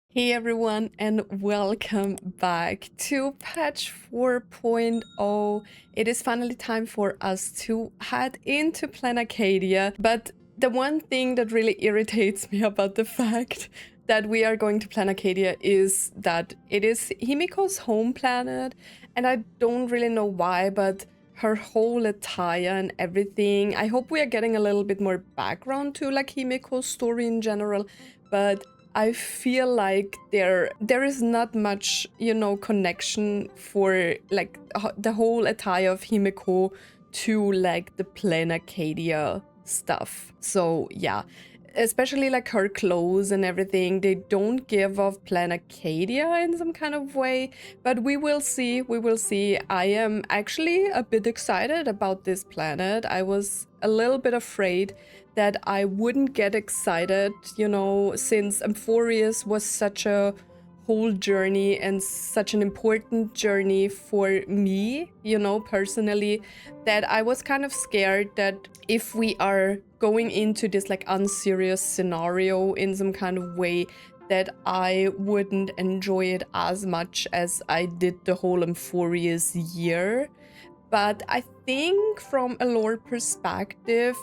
Hey everyone, and welcome back to patch 4.0. It is finally time for us to head into Planarcadia, but the one thing that really irritates me about the fact that we are going to Planarcadia is that it is HIMEKO'S home planet, and I don't really know why, but her whole attire and everything. I hope we are getting a little bit more background to like HIMEKO'S story in general, but I feel like there is not much, you know, connection for like the whole attire of Himeko to like the Planarcadia stuff. So yeah, especially like her clothes and everything, they don't give off Planarcadia in some kind of way, but we will see, I am actually a bit excited about this planet. I was a little bit afraid that I wouldn't get excited, you know, since Amphorius was such a whole journey and such an important journey for me, you know, personally, that I was kind of scared that if we are going into this like unserious scenario in some kind of way, that I wouldn't enjoy it as much as I did the whole Amphorius year. But I think from a lore perspective,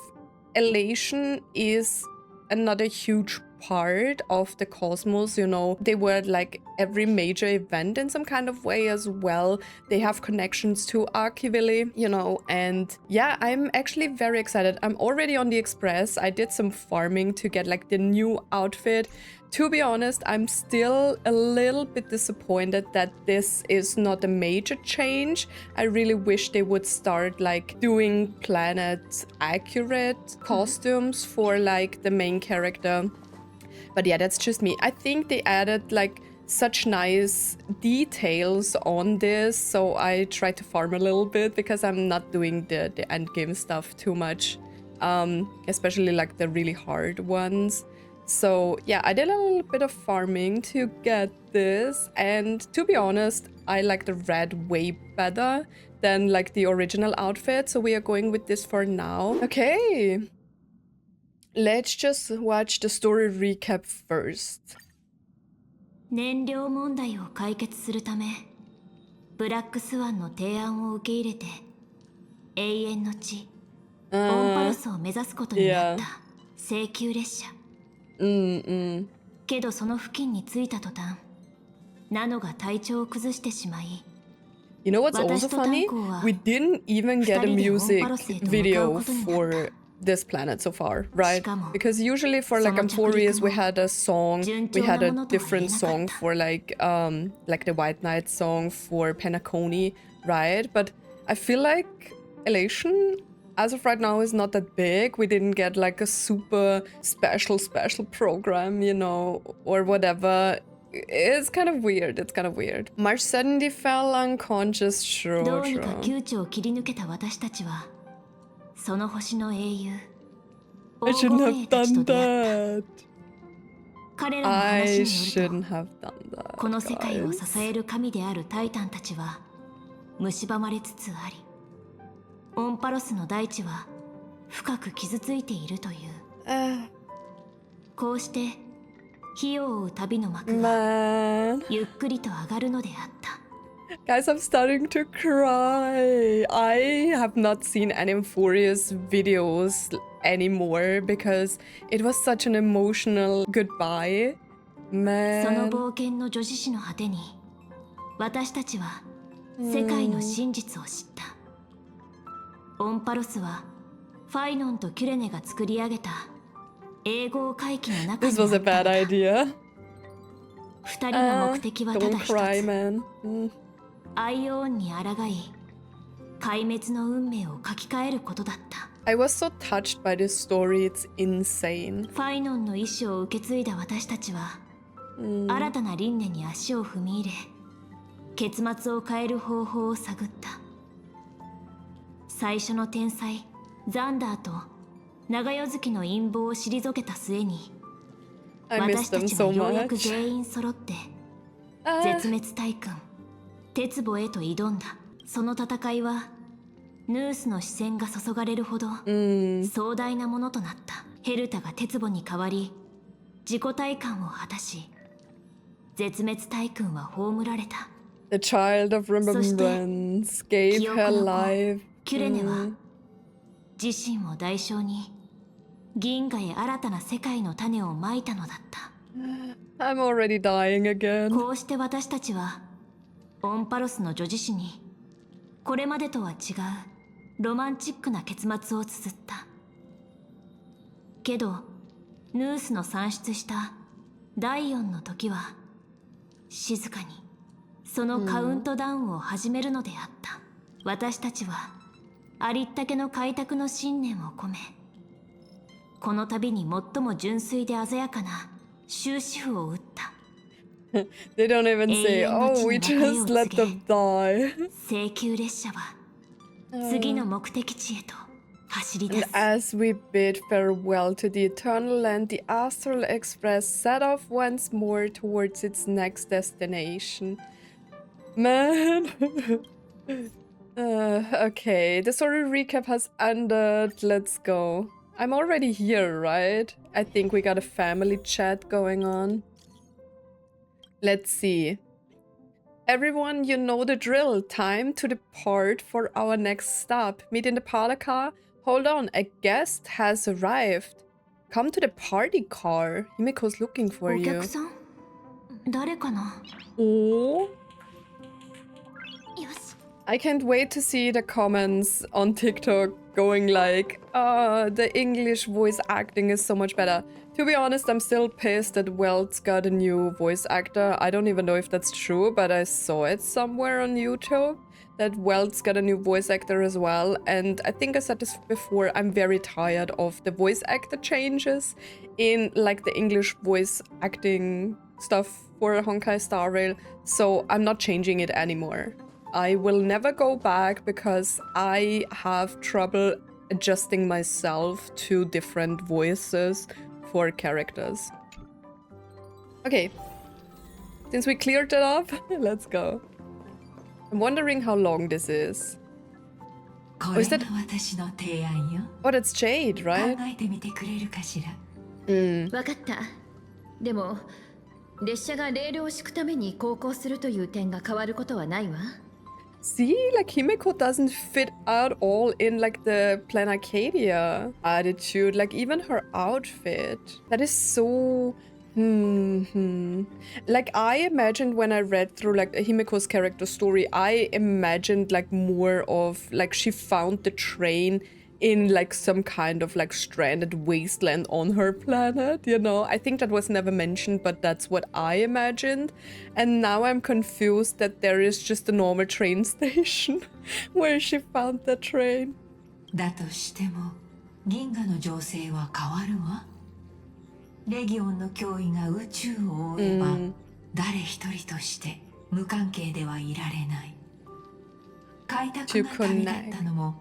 elation is another huge part of the cosmos, you know. They were like every major event in some kind of way as well. They have connections to Archivili, you know, and yeah, I'm actually very excited. I'm already on the Express. I did some farming to get like the new outfit. To be honest, I'm still a little bit disappointed that this is not a major change. I really wish they would start like doing planet accurate costumes for like the main character. But yeah, that's just me. I think they added like such nice details on this, so I tried to farm a little bit because I'm not doing the end game stuff too much, especially like the really hard ones. So yeah, I did a little bit of farming to get this, and to be honest, I like the red way better than like the original outfit, so we are going with this for now. Okay, let's just watch the story recap first. 燃料問題を解決するため、ブラックスワンの提案を受け入れて、永遠の地、オンパロスを目指すことになった請求列車。けどその付近に着いた途端、ナノが体調を崩してしまい。You know what's also funny? We didn't even get a music video for this planet so far, right? Because usually for like Amphorius we had a song, we had a different song for like the White Knight song for Penacony, right? But I feel like Elation as of right now is not that big. We didn't get like a super special program, you know, or whatever. It's kind of weird. It's kind of weird. March suddenly fell unconscious. True. I shouldn't have done that. I shouldn't have done that. この世界を支える神であるタイタンたちは蝕まれつつあり、オンパロスの大地は深く傷ついているという。こうして火を追う旅の幕がゆっくりと上がるのであった。Guys, I'm starting to cry. I have not seen any Amphorius videos anymore because it was such an emotional goodbye. その冒険の女子誌の果てに、私たちは世界の真実を知った。オンパロスはファイノンとキュレネが作り上げた永劫回帰の中にあった。This was a bad idea. 二人の目的はただ一つ。 Don't cry, man. アイオーンに抗い、壊滅の運命を書き換えることだった。I was so touched by this story. It's insane. ファイノンの意志を受け継いだ私たちは、新たな輪廻に足を踏み入れ、結末を変える方法を探った。最初の天才ザンダーと長代月の陰謀を退けた末に、私たちはようやく全員揃って絶滅大軍鉄母へと挑んだ。その戦いはヌースの視線が注がれるほど壮大なものとなった。ヘルタが鉄母に変わり自己体感を果たし、絶滅大君は葬られた。 The child of remembrance gave 記憶 her の子 life. キュレネは自身を代償に銀河へ新たな世界の種をまいたのだった。 I'm already dying again. こうして私たちはオンパロスの女児誌にこれまでとは違うロマンチックな結末を綴った。けどヌースの算出した第4の時は静かにそのカウントダウンを始めるのであった。私たちはありったけの開拓の信念を込め、この旅に最も純粋で鮮やかな終止符を打った。They don't even say, oh, we just let them die. 請求列車は次の目的地へと走り出 And す。 as we bid farewell to the eternal land, the Astral Express set off once more towards its next destination. Man. Okay, the story recap has ended. Let's go. I'm already here, right? I think we got a family chat going on. Let's see. Everyone, you know the drill. Time to depart for our next stop. Meet in the parlor car. Hold on, a guest has arrived. Come to the party car. Himiko's looking for お you. 客さん誰かな。 Oh. よし。 I can't wait to see the comments on TikTok going like, the English voice acting is so much better. To be honest, I'm still pissed that Welt's got a new voice actor. I don't even know if that's true, but I saw it somewhere on YouTube that Welt's got a new voice actor as well. And I think I said this before, I'm very tired of the voice actor changes in like the English voice acting stuff for Honkai Star Rail. So I'm not changing it anymore. I will never go back because I have trouble adjusting myself to different voices for characters. Okay, since we cleared that up, let's go. I'm wondering how long this is. Oh, is that... Oh, that's Jade, right? わかった。でも列車がレールを敷くために航行するという点が変わることはないわ。 See, like Himeko doesn't fit at all in like the Planarcadia attitude, like even her outfit. That is so... Like I imagined when I read through like Himeko's character story, I imagined like more of like she found the train in like some kind of like stranded wasteland on her planet, you know? I think that was never mentioned, but that's what I imagined. And now I'm confused that there is just a normal train station where she found the train. だとしても銀河の情勢は変わるわ。レギオンの脅威が宇宙を覆えば、誰一人として無関係ではいられない。開拓が旅だったのも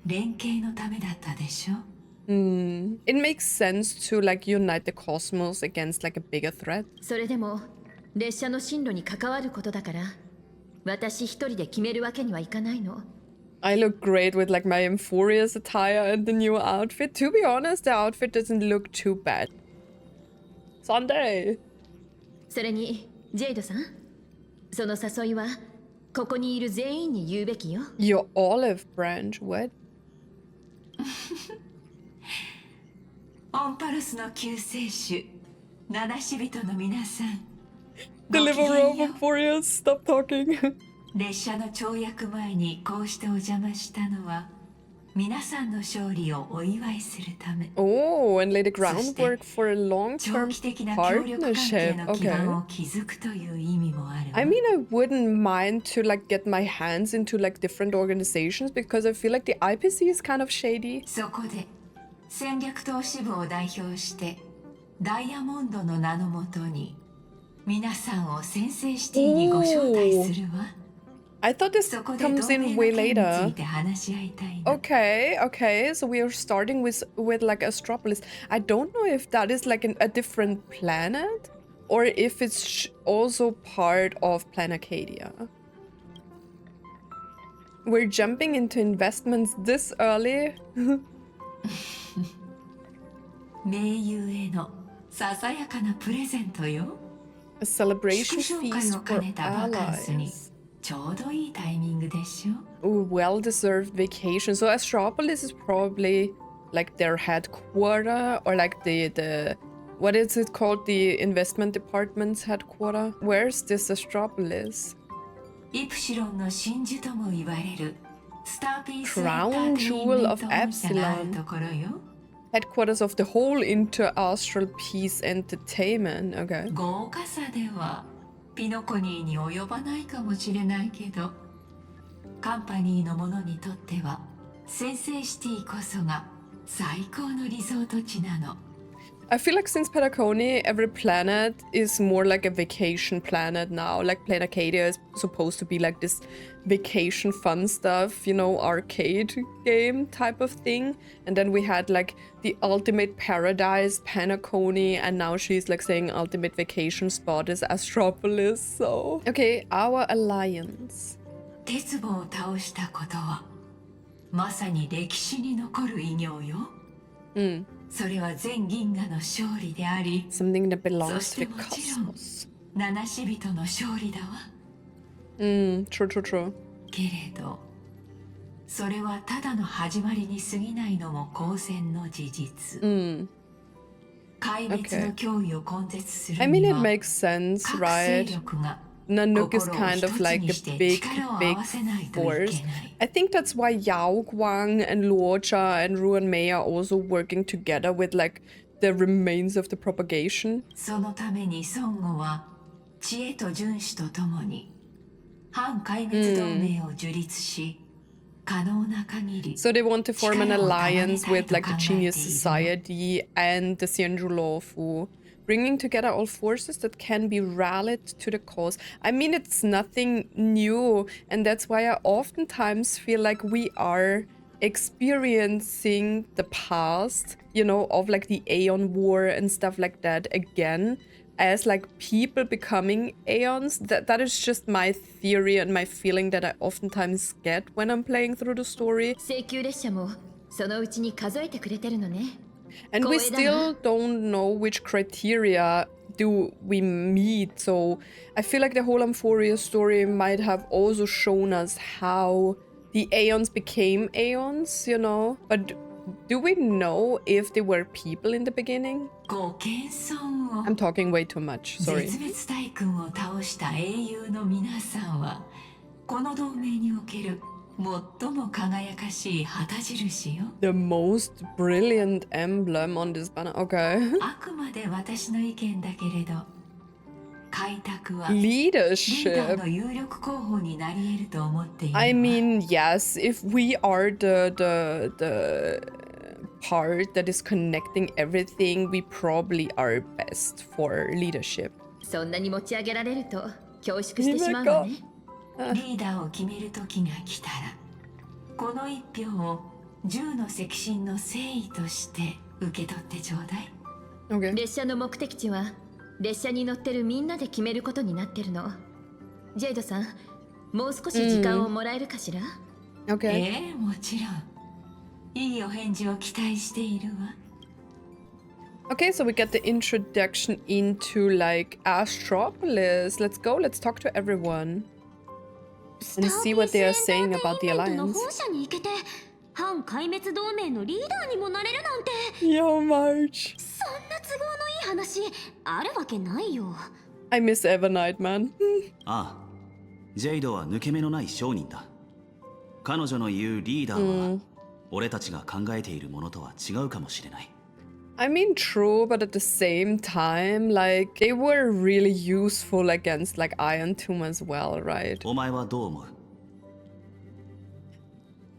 連携のためだったでしょ。It makes sense to like unite the cosmos against like a bigger threat. それでも列車の進路に関わることだから、私一人で決めるわけにはいかないの。I look great with like my Euphoria's attire and the new outfit. To be honest, the outfit doesn't look too bad. Sunday. それにジェイドさん、その誘いはここにいる全員に言うべきよ。Your olive branch, what? オンパルスの救世主、七死人の皆さん。 Deliverer of Euphoria's, stop talking. 列車の跳躍前にこうしてお邪魔したのは皆さんの勝利をお祝いするため。 Oh, and lay the groundwork for a 長 long-term 期的な協力関係 partnership. の基盤 Okay. を築くという意味もあるわ。 I mean, I wouldn't mind to like get my hands into like different organizations because I feel like the IPC is kind of shady. そこで戦略投資部を代表してダイヤモンドの名のもとに皆さんを先制シティにご招待するわ。 I thought this そこで comes 同盟 in の way 件につ later. いて話し合いたいの。 Okay, okay. So we are starting with like Astropolis. I don't know if that is like a different planet or if it's also part of Planarcadia. We're jumping into investments this early. 盟友へのささやかなプレゼントよ。 A celebration 祝勝会 feast を for 兼ねたバカンスに allies. ちょうどいいタイミングでしょ。 Ooh, well-deserved vacation. So Astropolis is probably like their headquarter or like the what is it called? The investment department's headquarter. Where's this Astropolis? イプシロンの真珠とも言われるスターピースエンタ Crown ーテインメ jewel ン of ト本社がある Epsilon. ところよ。 Headquarters of the whole inter-astral peace entertainment. Okay. 豪華さではピノコニーに及ばないかもしれないけど、カンパニーの者にとってはセンセイシティこそが最高のリゾート地なの。 I feel like since Penacony, every planet is more like a vacation planet now. Like Planarcadia is supposed to be like this vacation fun stuff, you know, arcade game type of thing. And then we had like the ultimate paradise, Penacony, and now she's like saying ultimate vacation spot is Astropolis. So, okay, our alliance. 鉄棒を倒したことはまさに歴史に残る偉業よ。それは全銀河の勝利であり、 Something that そ belongs し to て the もちろん cosmos. 七死人の勝利だわ。 True. けれどそれはただの始まりに過ぎないのも公然の事実。壊滅の脅威を根絶する I mean, に it は makes sense, 各勢 right? 力が Nanook is 心を kind 一 of つ like に a して big 力を合 big わせないとい force. けない。 I think that's why Yao Guang and Luocha and Ruan Mei are also working together with like the remains of the propagation. そのために孫悟は知恵と遵守とともに反壊滅同盟を樹立し、可能な限り So they want to form an 力を高め alliance たい with と like 考 the えている Genius Society and the Xianzhu bringing together all forces that can be rallied to the cause. I mean, it's nothing new, and that's why I oftentimes feel like we are experiencing the past, you know, of like the Aeon War and stuff like that again, as like people becoming Aeons. That is just my theory and my feeling that I oftentimes get when I'm playing through the story. 請求列車もそのうちに数えてくれてるのね。 And we 光栄だ still な。 don't know which criteria do we meet. So I feel like the whole Amphoria story might have also shown us how the Aeons became Aeons, you know? But do we know if they were people in the beginning? ご謙遜を I'm talking way too much, sorry. 絶滅大君を倒した英雄の皆さんはこの同盟における最も輝かしい旗印よ。 The most brilliant emblem on this banner. Okay. あくまで私の意見だけれど開拓はリーダー Leadership. の有力候補になり得ると思っているわ。 I mean, yes, if we are the part that is connecting everything, we probably are best for leadership. そんなに持ち上げられると恐縮してしまうわね。リーダーを決める時が来たらこの一票を10の赤心の誠意として受け取ってちょうだい。 Okay. 列車の目的地は列車に乗ってるみんなで決めることになってるの。ジェイドさん、もう少し時間をもらえるかしら？ Okay. ええ、もちろん。いいお返事を期待しているわ。 Okay, so we get the introduction into like Astropolis. Let's go, let's talk to everyone and see what they are saying about the の alliance. 本社に行けて反壊滅同盟のリーダーにもなれるなんて Yo, March. そんな都合のいい話あるわけないよ。 I miss Evernight, man. ああ、ジェイドは抜け目のない商人だ。彼女の言うリーダーは、俺たちが考えているものとは違うかもしれない。I mean, true, but at the same time, like, they were really useful against, like, Iron Tomb as well, right? お前はどう思う？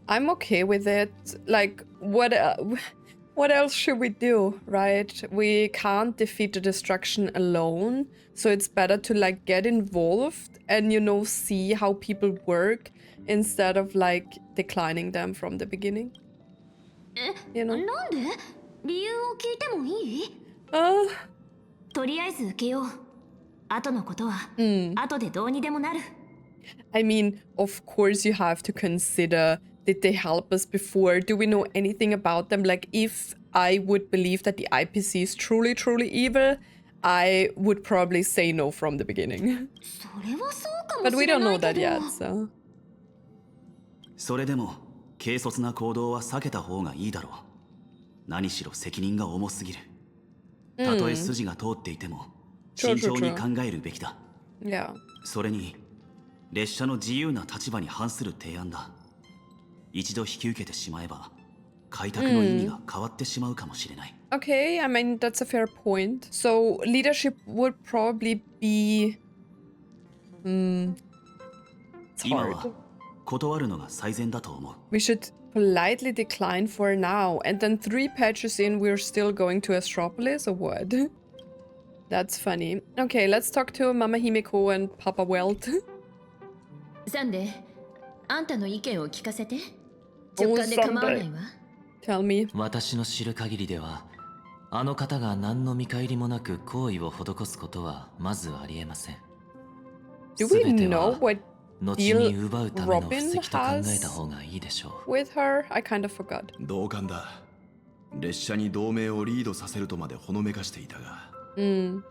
I'm okay with it. Like, what else should we do, right? We can't defeat the destruction alone, so it's better to, like, get involved and, you know, see how people work instead of, like, declining them from the beginning. え、 You know? なんで？理由を聞いてもいい？ とりあえず受けよう。後のことは、後でどうにでもなる。I mean, of course you have to consider, did they help us before? Do we know anything about them? Like, if I would believe that the IPC is truly, truly evil, I would probably say no from the beginning. それはそうかも But し we れ don't な know いけ that ど yet, so... それでも軽率な行動は避けた方がいいだろう。何しろ責任が重すぎる。たとえ筋が通っていても慎重に考えるべきだ。Yeah. それに列車の自由な立場に反する提案だ。一度引き受けてしまえば開拓の意味が変わってしまうかもしれない。Okay, I mean, that's a fair point. So, leadership would probably be... it's 今 hard. は断るのが最善だと思う。We should politely decline for now, and then 3 patches in, we're still going to Astropolis, or what? That's funny. Okay, let's talk to Mama Himeko and Papa Welt. サンデー、あんたの意見を聞かせて。直感で構わないわ。Tell me. 私の知る限りでは、あの方が何の見返りもなく行為を施すことはまずありえません。 Do we 全て know は what 後に奪うための布石と考えた方がいいでしょう。 with her? I kind of forgot. 同感だ。列車に同盟をリードさせるとまでほのめかしていたが。They're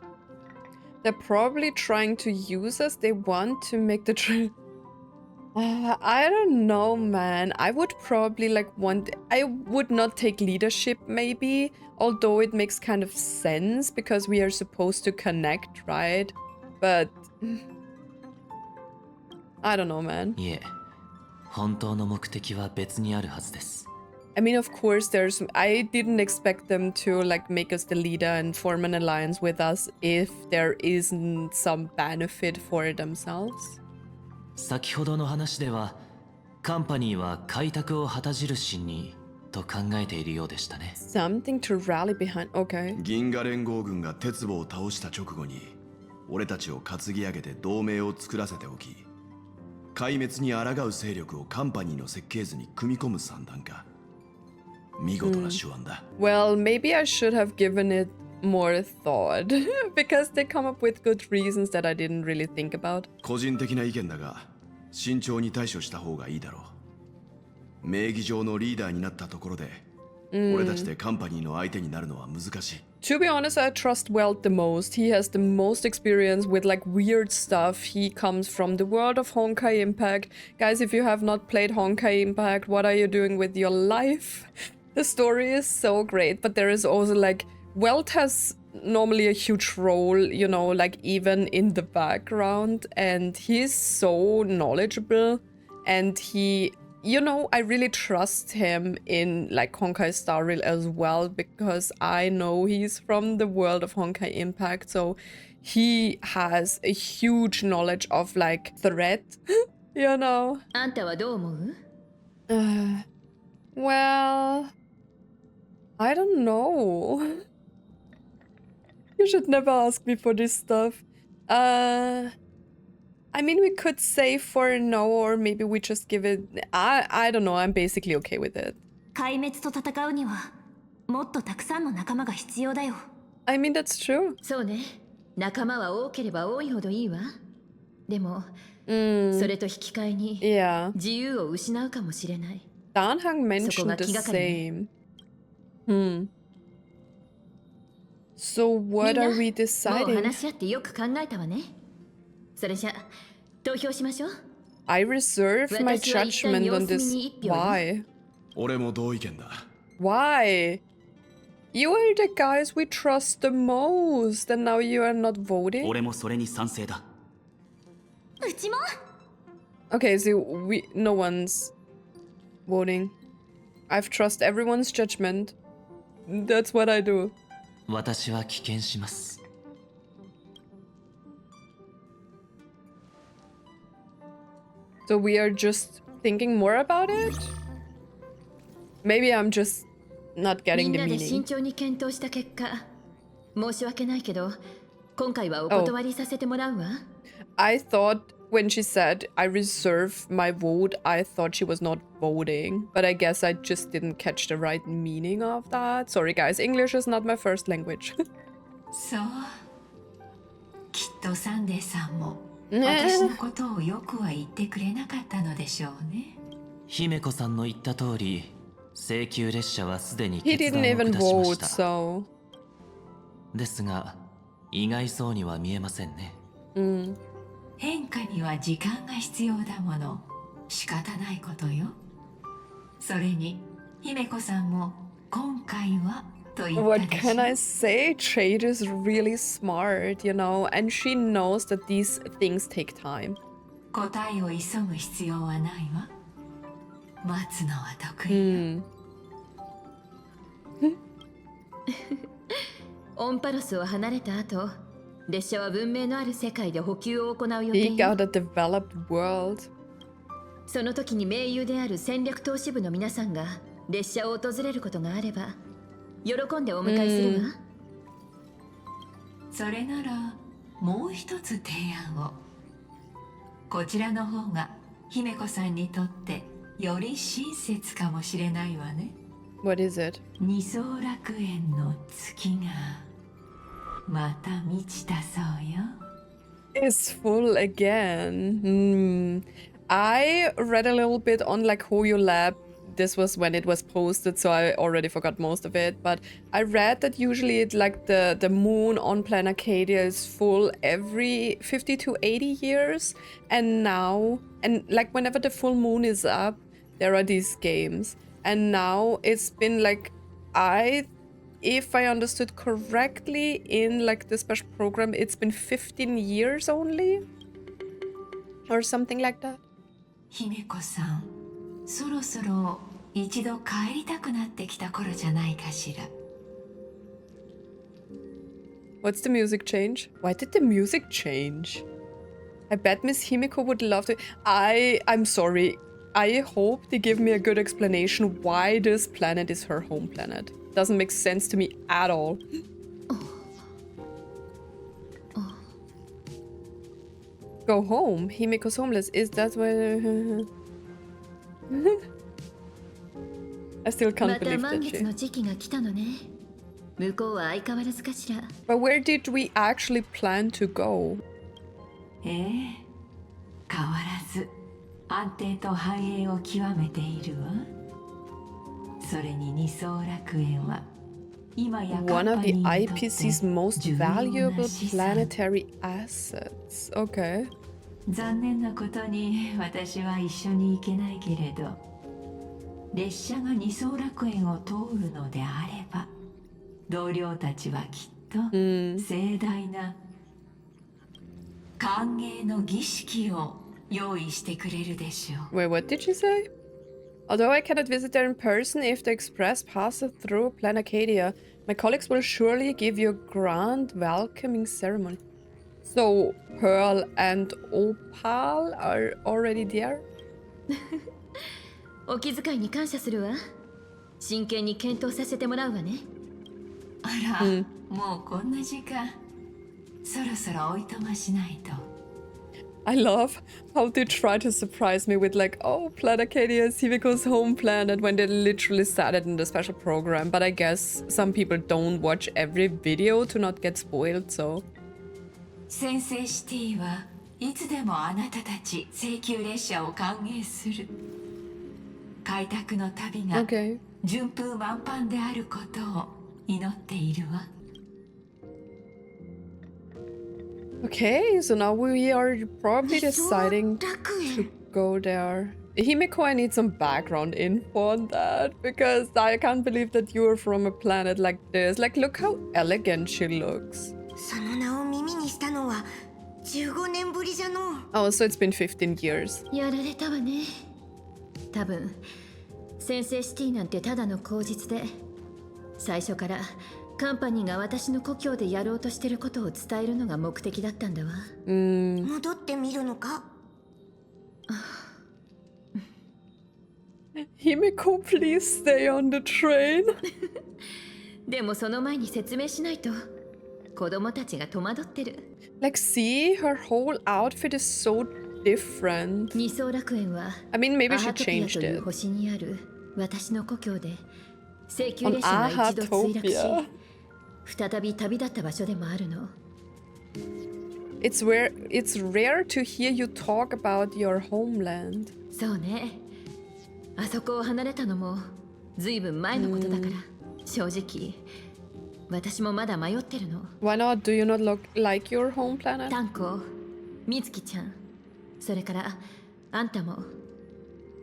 probably trying to use us. They want to make the trip. I don't know, man. I would probably I would not take leadership, maybe. Although it makes kind of sense because we are supposed to connect, right? But I don't know, man. いえ、本当の目的は別にあるはずです。I mean, of course, I didn't expect them to make us the leader and form an alliance with us if there isn't some benefit for themselves. 先ほどの話では、カンパニーは開拓を旗印にと考えているようでしたね。Something to rally behind. Okay. 銀河連合軍が鉄棒を倒した直後に、俺たちを担ぎ上げて同盟を作らせておき、壊滅に抗う勢力をカンパニーの設計図に組み込む算段か。見事な手腕だ。Well, maybe I should have given it more thought because they come up with good reasons that I didn't really think about. 個人的な意見だが、慎重に対処した方がいいだろう。名義上のリーダーになったところで、俺たちでカンパニーの相手になるのは難しい。To be honest, I trust Welt the most. He has the most experience with weird stuff. He comes from the world of Honkai Impact. Guys, if you have not played Honkai Impact, what are you doing with your life? The story is so great, but there is also Welt has normally a huge role, you know, even in the background, and he's so knowledgeable, and he, you know, I really trust him in Honkai Star Rail as well, because I know he's from the world of Honkai Impact, so he has a huge knowledge of threat, you know. あんたはどう思う？ Well, I don't know. You should never ask me for this stuff. I mean, we could say for no, or maybe we just give it... I don't know, I'm basically okay with it. 壊滅と戦うにはもっとたくさんの仲間が必要だよ。 I mean, that's true. そうね。仲間は多ければ多いほどいいわ。でも、それと引き換えに Yeah. 自由を失うかもしれない。 Danhang mentioned the same. So what are we もう deciding? 話し合ってよく考えたわね。それじゃ投票しましょう。 I reserve my 私は一旦 judgment 様 on 子見 this. に一票よ。 Why? 俺も同意見だ。Why? You are the guys we trust the most, and now you are not voting? 俺もそれに賛成だ。うちも Okay, so no one's voting. I've trust everyone's judgment. That's what I do. 私は棄権します。 So we are just thinking more about it? Maybe I'm just not み getting ん the なで慎 meaning. 重に検討した結果、申し訳ないけど、今回はお断りさせてもらうわ。I thought when she said I reserve my vote, I thought she was not voting. But I guess I just didn't catch the right meaning of that. Sorry guys, English is not my first language. そう。きっとサンデーさんも私のことをよくは言ってくれなかったのでしょうね。姫子さんの言った通り、請求列車はすでに He 決 didn't 断を even 下しまし vote, た。 so. ですが、意外そうには見えませんね。変化には時間が必要だもの。仕方ないことよ。それに姫子さんも今回はと言った What でし can ょ。 I say? Jade is really smart, you know, and she knows that these things take time. 答えを急ぐ必要はないわ。待つのは得意よ。オンパロスを離れた後、列車は文明のある世界で補給を行う予定 Seek よ。 out a developed world. その時に盟友である戦略投資部の皆さんが列車を訪れることがあれば喜んでお迎えするわ。それならもう一つ提案を。こちらの方が姫子さんにとってより親切かもしれないわね。 What is it? 二層楽園の月がまた満ちたそうよ。 Is full again. I read a little bit on like Hoyo Lab. This was when it was posted, so I already forgot most of it. But I read that usually it like the moon on Planarcadia is full every 50 to 80 years. And now, and like whenever the full moon is up, there are these games. And now it's been like, if I understood correctly, in like the special program, it's been 15 years only, or something like that. 姫子さん、そろそろ一度帰りたくなってきた頃じゃないかしら。 What's the music change? Why did the music change? I bet Miss Himeko would love to. I'm sorry. I hope they give me a good explanation why this planet is her home planet. Doesn't make sense to me at all. Go home. Himeko's homeless. Is that where? I still ま can't た believe 満 that 月 she. の時期が来たのね。向こうは相変わらずかしら。 But where did we actually plan to go? 変わらず安定と繁栄を極めているわ。それに二層楽園は今や One of the カンパニーにとって IPC's most 重要な valuable 資産。 planetary assets. Okay. 残念なことに私は一緒に行けないけれど、列車が二層楽園を通るのであれば、同僚たちはきっと盛大な歓迎の儀式を用意してくれるでしょう。 Wait, what did she say? Although I cannot visit there in person, if the express passes through Planarcadia, my colleagues will surely give you a grand welcoming ceremony. So, Pearl and Opal are already there? お気遣いに感謝するわ。真剣に検討させてもらうわね。あら、もうこんな時間。そろそろおいとましないと。 I love how they try to surprise me with like, oh, Planarcadia is Himeko's home planet when they literally said it in the special program. But I guess some people don't watch every video to not get spoiled, so. 先生シティはいつでもあなたたち請求列車を歓迎する。開拓の旅が Okay. 順風満帆であることを祈っているわ。 Okay, so now we are probably deciding to go there. Himeko, I need some background info on that because I can't believe that you're from a planet like this. Like, look how elegant she looks. その名を耳にしたのは15年ぶりじゃの。 Oh, so it's been 15 years. やられたわね。多分先生シティなんてただの口実で、最初からカンパニーが私の故郷でやろうとしてることを伝えるのが目的だったんだわ。戻ってみるのか？ Himeko, please stay on the train. でもその前に説明しないと子供たちが戸惑ってる。 Like, see, her whole outfit is so different. 二層楽園は I mean, maybe ア she ハトピア changed という it. 星にある私の故郷で請求 On 列車が一度墜落し Ahatopia. 再び旅立った場所でもあるの。It's rare to hear you talk about your homeland. そうね。あそこを離れたのもずいぶん前のことだから、正直私もまだ迷ってるの。Why not? Do you not look like your home planet? タンコ、ミツキちゃん、それからあんたも、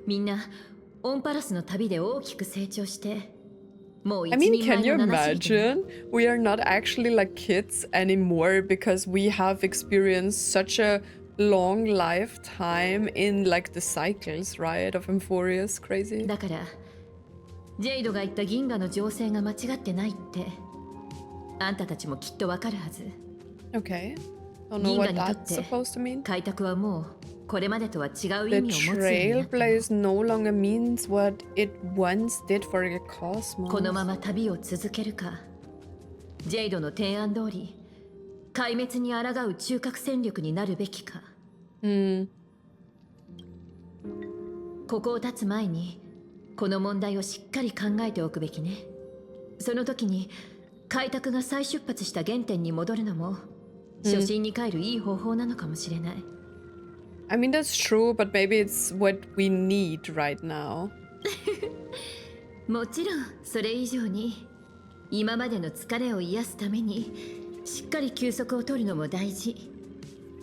みんなオンパラスの旅で大きく成長して、もう I 一 mean, 人 can 前 you の七しり imagine? We are not actually like kids anymore because we have experienced such a long lifetime in like the cycles, right? Of Emphorius, crazy. だから、ジェイドが言った銀河の情勢が間違ってないって、あんたたちもきっとわかるはず。Okay. Don't know what that's supposed to mean. 開拓はもうこれまでとは違う The 意味を持つようになったの。 trailblaze no longer means what it once did for the cosmos. このまま旅を続けるか、ジェイドの提案通り壊滅に抗う中核戦力になるべきか。ここを立つ前にこの問題をしっかり考えておくべきね。その時に開拓が再出発した原点に戻るのも初心に帰るいい方法なのかもしれない。I mean, that's true, but maybe it's what we need right now. もちろんそれ以上に今までの疲れを癒すためにしっかり休息を取るのも大事。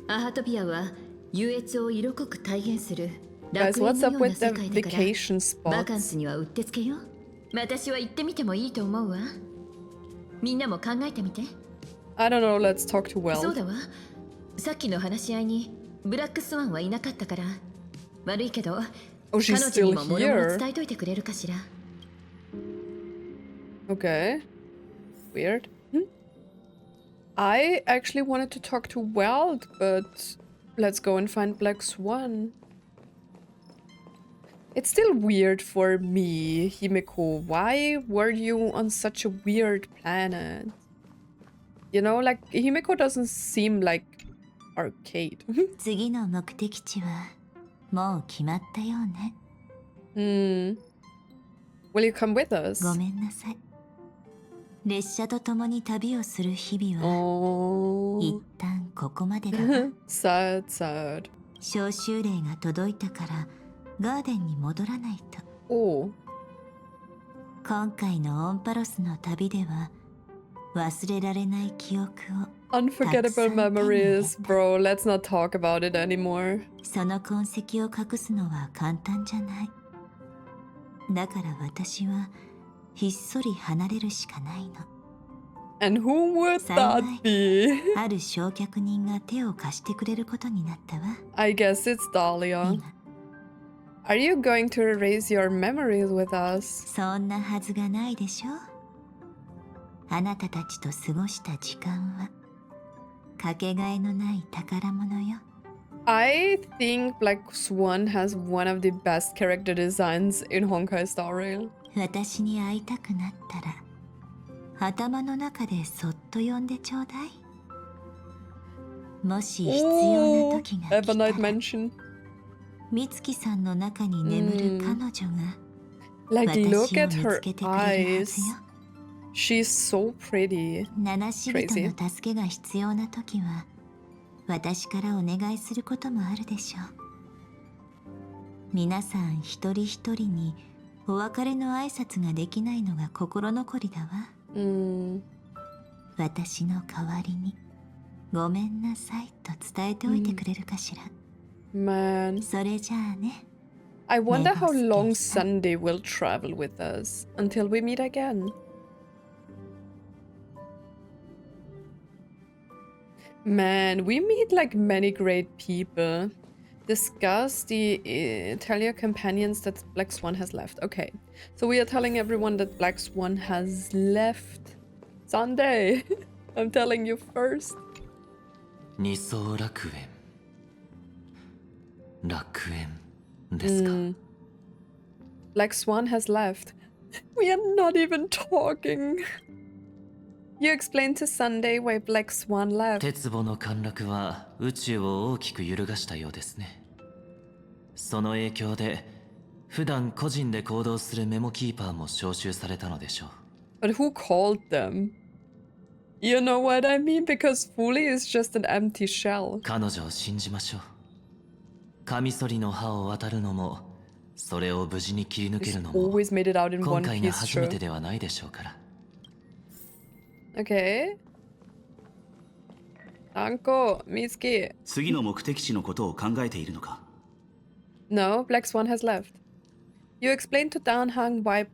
アハトピアは優越を色濃く体現する Guys, 楽園 what's の up ような with 世 the 界だから、 vacation バカン spots? スにはうってつけよ。私は行ってみてもいいと思うわ。みんなも考えてみて。 I don't know, let's talk to そう Well. だわ。さっきの話し合いにブラックスワンはいなかったから悪いけど、 Oh, she's 彼女に still ももろもろ here. 伝えといてくれるかしら。 Okay. Weird. I actually wanted to talk to Weld, but let's go and find Black Swan. It's still weird for me, Himeko. Why were you on such a weird planet? You know, like, Himeko doesn't seem like arcade. 次の目的地はもう決まったようね。Will you come with us? ごめんなさい。列車と共に旅をする日々は Oh. 一旦ここまでだわ。 Sad, sad. 招集令が届いたからガーデンに戻らないと。 Oh. 今回のオンパロスの旅では忘れられない記憶を Unforgettable memories, bro. Let's not talk about it anymore. その痕跡を隠すのは簡単じゃない。だから私はひっそり離れるしかないの。 And who would that 幸い be? ある焼却人が手を貸してくれることになったわ。 I guess it's Dahlia. 今 Are you going to erase your memories with us? そんなはずがないでしょ。あなたたちと過ごした時間はかけがえのない宝物よ。 I think Black Swan has one of the best character designs in Honkai Star Rail. 私に会いたくなったら頭の中でそっと呼んでちょうだい。もし必要 Oh, な時が来た Evernight ら Mansion. 美月さんの中に眠る彼女が Like, 私 look を at 見 her つけてくれるはず eyes. よ。 She's so pretty. 七し人の助けが必要な時は私からお願いすることもあるでしょう。皆さん一人一人にお別れの挨拶ができないのが心残りだわ。私の代わりにごめんなさいと伝えておいてくれるかしら。Man. それじゃあね。 I wonder how Lygus long gets up. Sunday will travel with us until we meet again. Man, we meet like many great people. Discuss the tell your companions that Black Swan has left. Okay, so we are telling everyone that Black Swan has left. Sunday, I'm telling you first. 二層楽園楽園ですか、Black Swan has left. We are not even talking. You explained to Sunday why Black Swan left. 鉄壺の陥落は宇宙を大きく揺るがしたようですね。その影響で普段個人で行動するメモキーパーも招集されたのでしょう。 But who called them? You know what I mean? Because Fully is just an empty shell. 彼女を信じましょう。カミソリの刃を渡るのも、それを無事に切り抜け He's るのも、 always made it out in 今 one 回が piece, 初め sure. てではないでしょうから。Okay. Danko, Mitsuki. 次の目的地のことを考えているのか？ No, Black Swan has left. You explained to Danhang why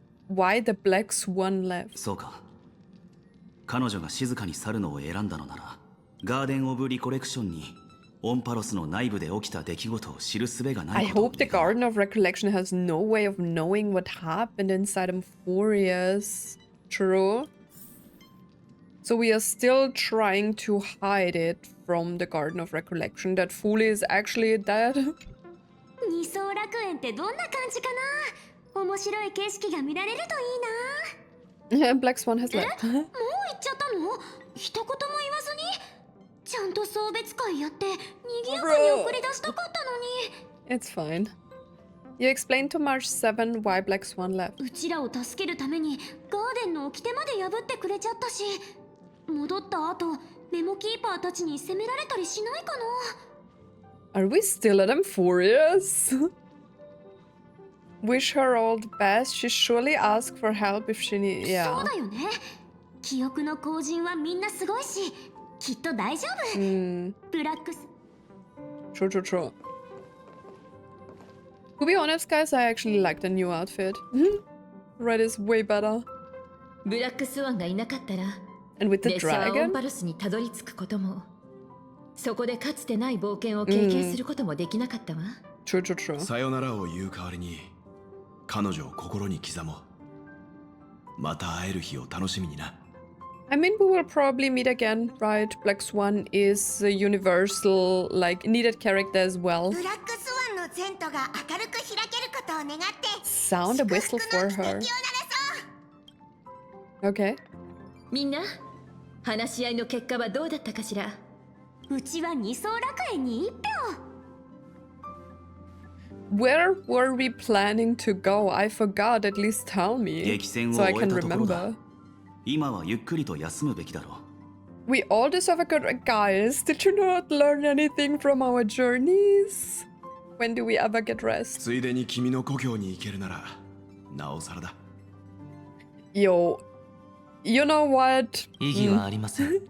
the Black Swan left. そうか。彼女が静かに去るのを選んだのなら、ガーデン・オブ・リコレクションにオンパロスの内部で起きた出来事を知る術がな I いことを hope the Garden of Recollection has no way of knowing what happened inside Emphorius. True. So we are still trying to hide it from the Garden of Recollection that Fully is actually dead. 二層楽園ってどんな感じかな。面白い景色が見られるといいな。 Black Swan has left. もう行っちゃったの？一言も言わずに。ちゃんと送別会やって賑やかに送り出したかったのに。 It's fine. You explained to March 7 why Black Swan left. うちらを助けるためにガーデンの掟まで破ってくれちゃったし、戻った後メモキーパーたちに責められたりしないかな。 Are we still at Emphorius? Wish her all the best. She surely ask for help if she need. そ Yeah. うだよね。記憶の後人はみんなすごいし、きっと大丈夫。ブラックス。 True, true, true. To be honest, guys, I actually like the new outfit. Red is way better. ブラックスワンがいなかったら And with the 列車はオン dragon? パロスにたどり着くことも、そこでかつてない冒険を経験することもできなかったわ。 True, true, true. さよならを言う代わりに彼女を心に刻もう。また会える日を楽しみにな。 I mean, we will probably meet again, right? Black Swan is a universal, like, needed character as well. ブラックスワンの前途が明るく開けることを願って Sound a whistle 祝福 for の奇跡を her. 鳴らそう Okay. みんな、話し合いの結果はどうだったかしら。うちは二層楽園に一票。 Where were we planning to go? I forgot. At least tell me, 激戦を so I 終え can たところだ。 remember. 今はゆっくりと休むべきだろう。 We all deserve a good guys. Did you not learn anything from our journeys? When do we ever get rest? ついでに君の故郷に行けるならなおさらだ。 Yo, you know what? 意義はありません。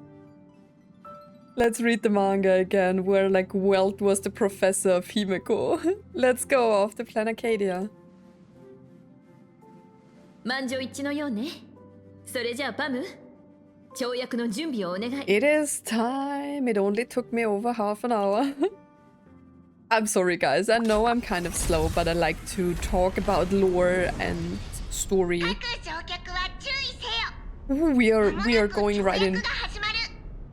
Let's read the manga again, where like Welt was the professor of Himeko. Let's go off to Planarcadia. 満場一致のようね。それじゃあパム、跳躍の準備をお願い。 It is time. It only took me over half an hour. I'm sorry, guys. I know I'm kind of slow, but I like to talk about lore and story. 各乗客は注意せよ。 Ooh, we are going right in. 跳躍が始まる。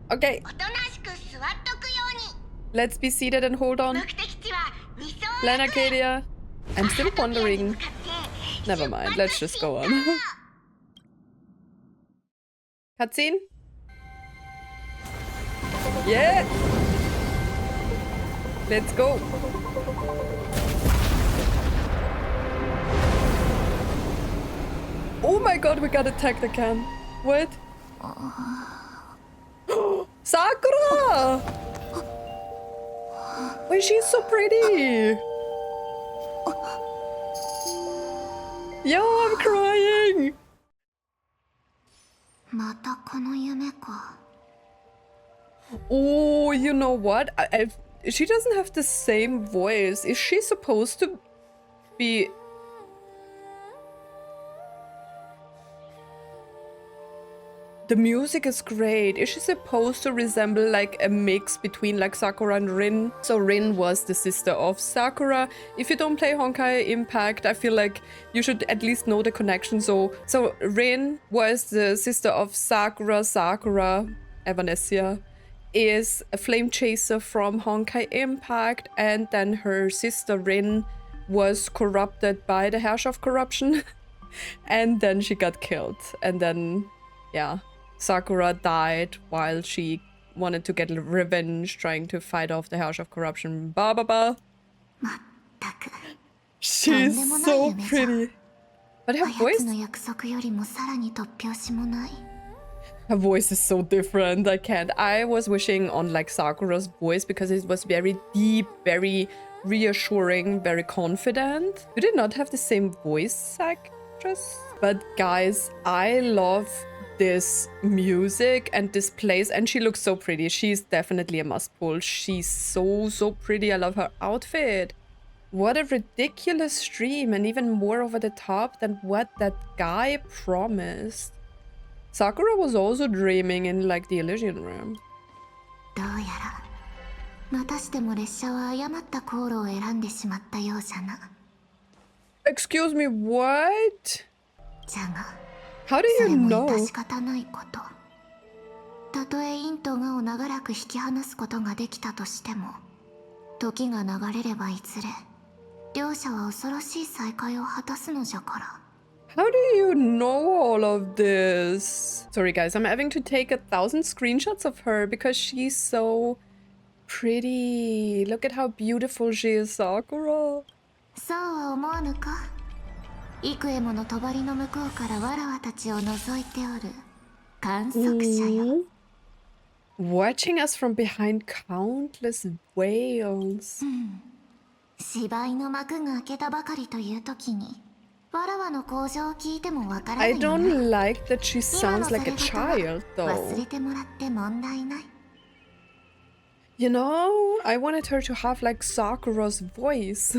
Okay, おとなしく座っとくように。 let's be seated and hold on. 目的地は二層楽園。 Planarcadia. I'm still アカデミアに wondering. 向かって Never mind. Let's just go on. Cutscene? Yeah! Let's go! Oh my god, we got attacked again. What? Sakura! Why she's so pretty? Yo, I'm crying! またこの夢か。 Oh, you know what? She doesn't have the same voice. Is she supposed to be... The music is great. Is she supposed to resemble like a mix between like Sakura and Rin? So Rin was the sister of Sakura. If you don't play Honkai Impact, I feel like you should at least know the connection. So Rin was the sister of Sakura. Sakura, Evanescia, is a flame chaser from Honkai Impact, and then her sister Rin was corrupted by the Herrscher of Corruption, and then she got killed. And then, yeah, Sakura died while she wanted to get revenge, trying to fight off the Herrscher of Corruption. Ba ba ba. まったく。 She's so pretty. But her あや voice. つの約束よりもさらに突拍子もない。Her voice is so different. I can't. I was wishing on like Sakura's voice because it was very deep, very reassuring, very confident. Do they not have the same voice actress? But guys, I love this music and this place, and she looks so pretty. She's definitely a must pull. She's so pretty. I love her outfit. What a ridiculous stream, and even more over the top than what that guy promised. Sakura was also dreaming in like the Elysian realm. どうやらまたしても列車は誤った航路を選んでしまったようじゃな。 Excuse me, what? じゃが How do そ you れも know? 致し方ないこと。たとえ陰と我を長らく引き離すことができたとしても、時が流れればいずれ両者は恐ろしい再会を果たすのじゃから。 How do you know all of this? Sorry guys, I'm having to take 1,000 screenshots of her because she's so pretty. Look at how beautiful she is, Sakura. そうは思わぬか。幾重もの帳の向こうからわらわたちを覗いておる観測者よ。 Watching us from behind countless veils. 芝居の幕が開けたばかりという時に、わらわの口上を聞いてもわからな I いよな。 don't like that she 今の sounds それ like a 方は child 忘 though. れてもらって問題ない。 You know, I wanted her to have like Sakura's voice,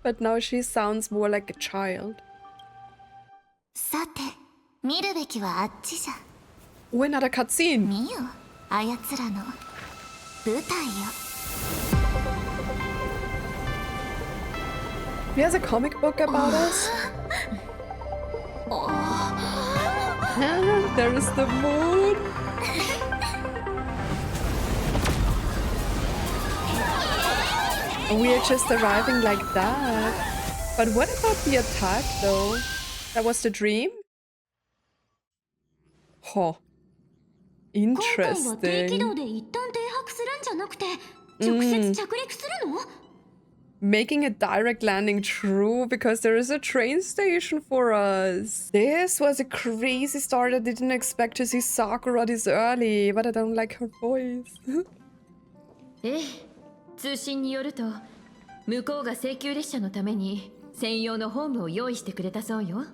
but now she sounds more like a child. さて、見るべきはあっちじゃ。 Oh, another cutscene. 見よ、あやつらの舞台よ。 He has a comic book about us. There is the moon. We are just arriving like that. But what about the attack though? That was the dream? Huh. 今回は低軌 Interesting. 道で一旦停泊するんじゃなくて、直接着陸するの？ Making a direct landing true because there is a train station for us. This was a crazy start. I didn't expect to see Sakura this early, but I don't like her voice. ええ、通信によると向こうが請求列車のために専用のホームを用意してくれたそうよ。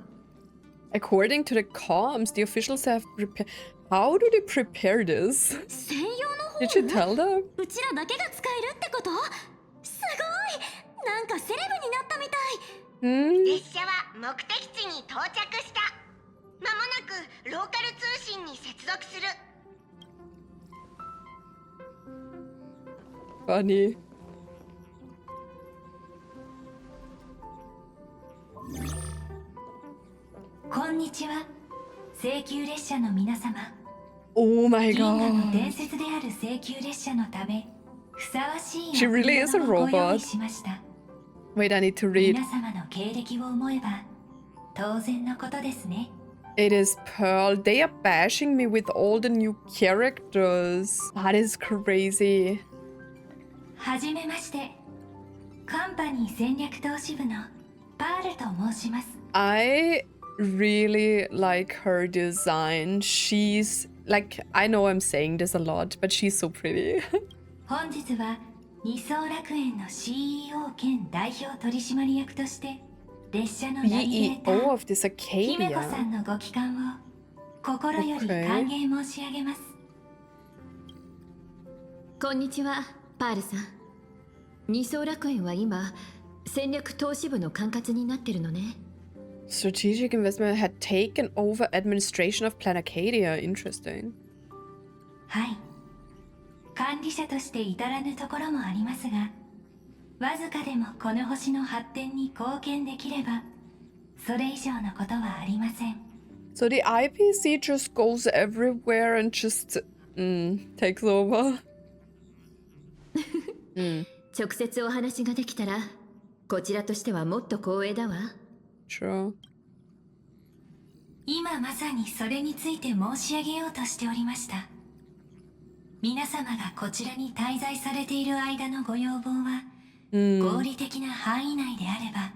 According to the comms, the officials have prepared. How do they prepare this? 専用のホ Did ー you ム？ tell them? うちらだけが使えるってこと？すごい！なんかセレブになったみたい。 列車は目的地に到着した。まもなくローカル通信に接続する。 Funny. こんにちは。請求列車の皆様。 Oh my 銀河の god. 伝説である請求列車のため、ふさわしい She really is a 贈り物をご用 robot. 意しました。 Wait, I need to read. 皆様の経歴を思えば当然のことですね。 It is Pearl. They are bashing me with all the new characters. That is crazy. はじめまして。カンパニー戦略投資部のパールと申します。 I really like her design. She's like, I know I'm saying this a lot, but she's so pretty. 本日は二層楽園の CEO 兼代表取締役として列車のナビゲータ CEO ー of this 姫子さ Acadia. んのご帰還を心より歓迎申し上げます。こんにちは、パールさん。二層楽園は今戦略投資部の管轄になってるのね。 Strategic investment had taken over administration of Planarcadia. Interesting. はい。管理者として至らぬところもありますが、わずかでもこの星の発展に貢献できれば、それ以上のことはありません。 So the IPC just goes everywhere and just takes over. 直接お話ができたらこちらとしてはもっと光栄だわ。 Sure. 今まさにそれについて申し上げようとしておりました。皆様がこちらに滞在されている間のご要望は、合理的な範囲内であれば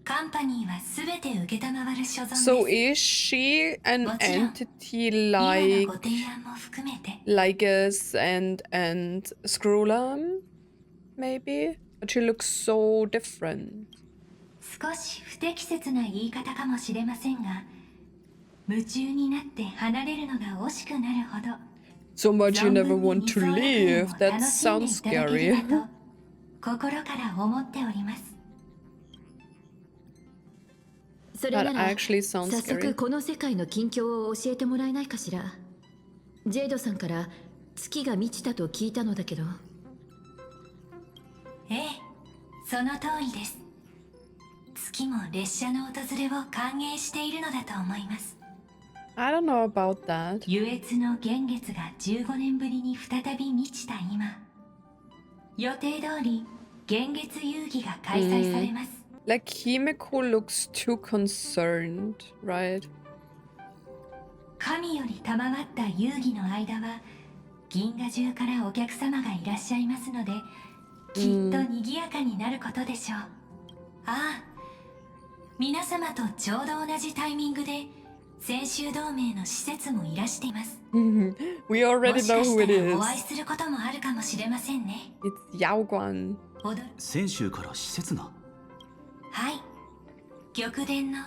カンパニーは全て受けたまわる所存です。 So is she an もちろん entity 今の like ご提案も含めて Lygus and SAKURA? Maybe? But she looks so different. 少し不適切な言い方かもしれませんが、夢中になって離れるのが惜しくなるほど So much you 存 never 分 want に to 理想学園 leave. を That 楽しんで sounds いただけれ scary. ばと心から思っております。それな That ら actually sounds 早速 scary. この世界の近況を教えてもらえないかしら。ジェイドさんから月が満ちたと聞いたのだけど。ええ、その通りです。月も列車の訪れを歓迎しているのだと思います。 I don't know about that. 優越の幻月が15年ぶりに再び満ちた今、予定通り幻月遊戯が開催されます。 Like Himeko looks too concerned, right? 神より賜った遊戯の間は銀河中からお客様がいらっしゃいますので、きっと賑やかになることでしょう。ああ、皆様とちょうど同じタイミングで先週同盟の施設もいらしています。 We already もし know かし who た it らお会い is. することもあるかもしれませんね。 It's Yaoguan. 先週から施設が。はい、玉殿の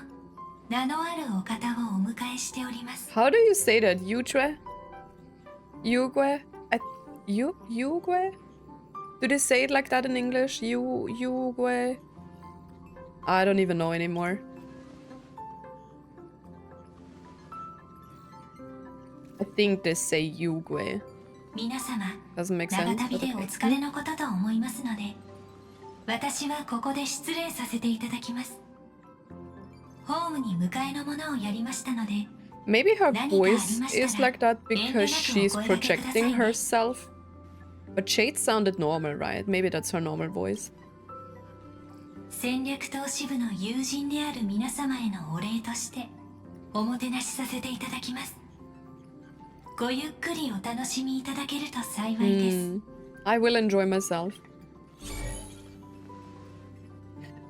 名のあるお方をお迎えしております。 How do you say that? Yugue? Yugue? Yugue? Do they say it like that in English? Yugue? I don't even know anymore. I think they say Yugue. 皆様、 Doesn't make 長 sense. 旅 But でお okay. 疲れのことと思いますので、私はここで失礼させていただきます。ホームに迎えのものをやりましたので、 Maybe her 何か voice ありましたら、 is like that 遠慮なく because お she's 声掛けください projecting ね。 herself. But Jade sounded normal, right? Maybe that's her normal voice. 戦略投資部の友人である皆様へのお礼としておもてなしさせていただきます。ごゆっくりお楽しみいただけると幸いです。 I will enjoy myself.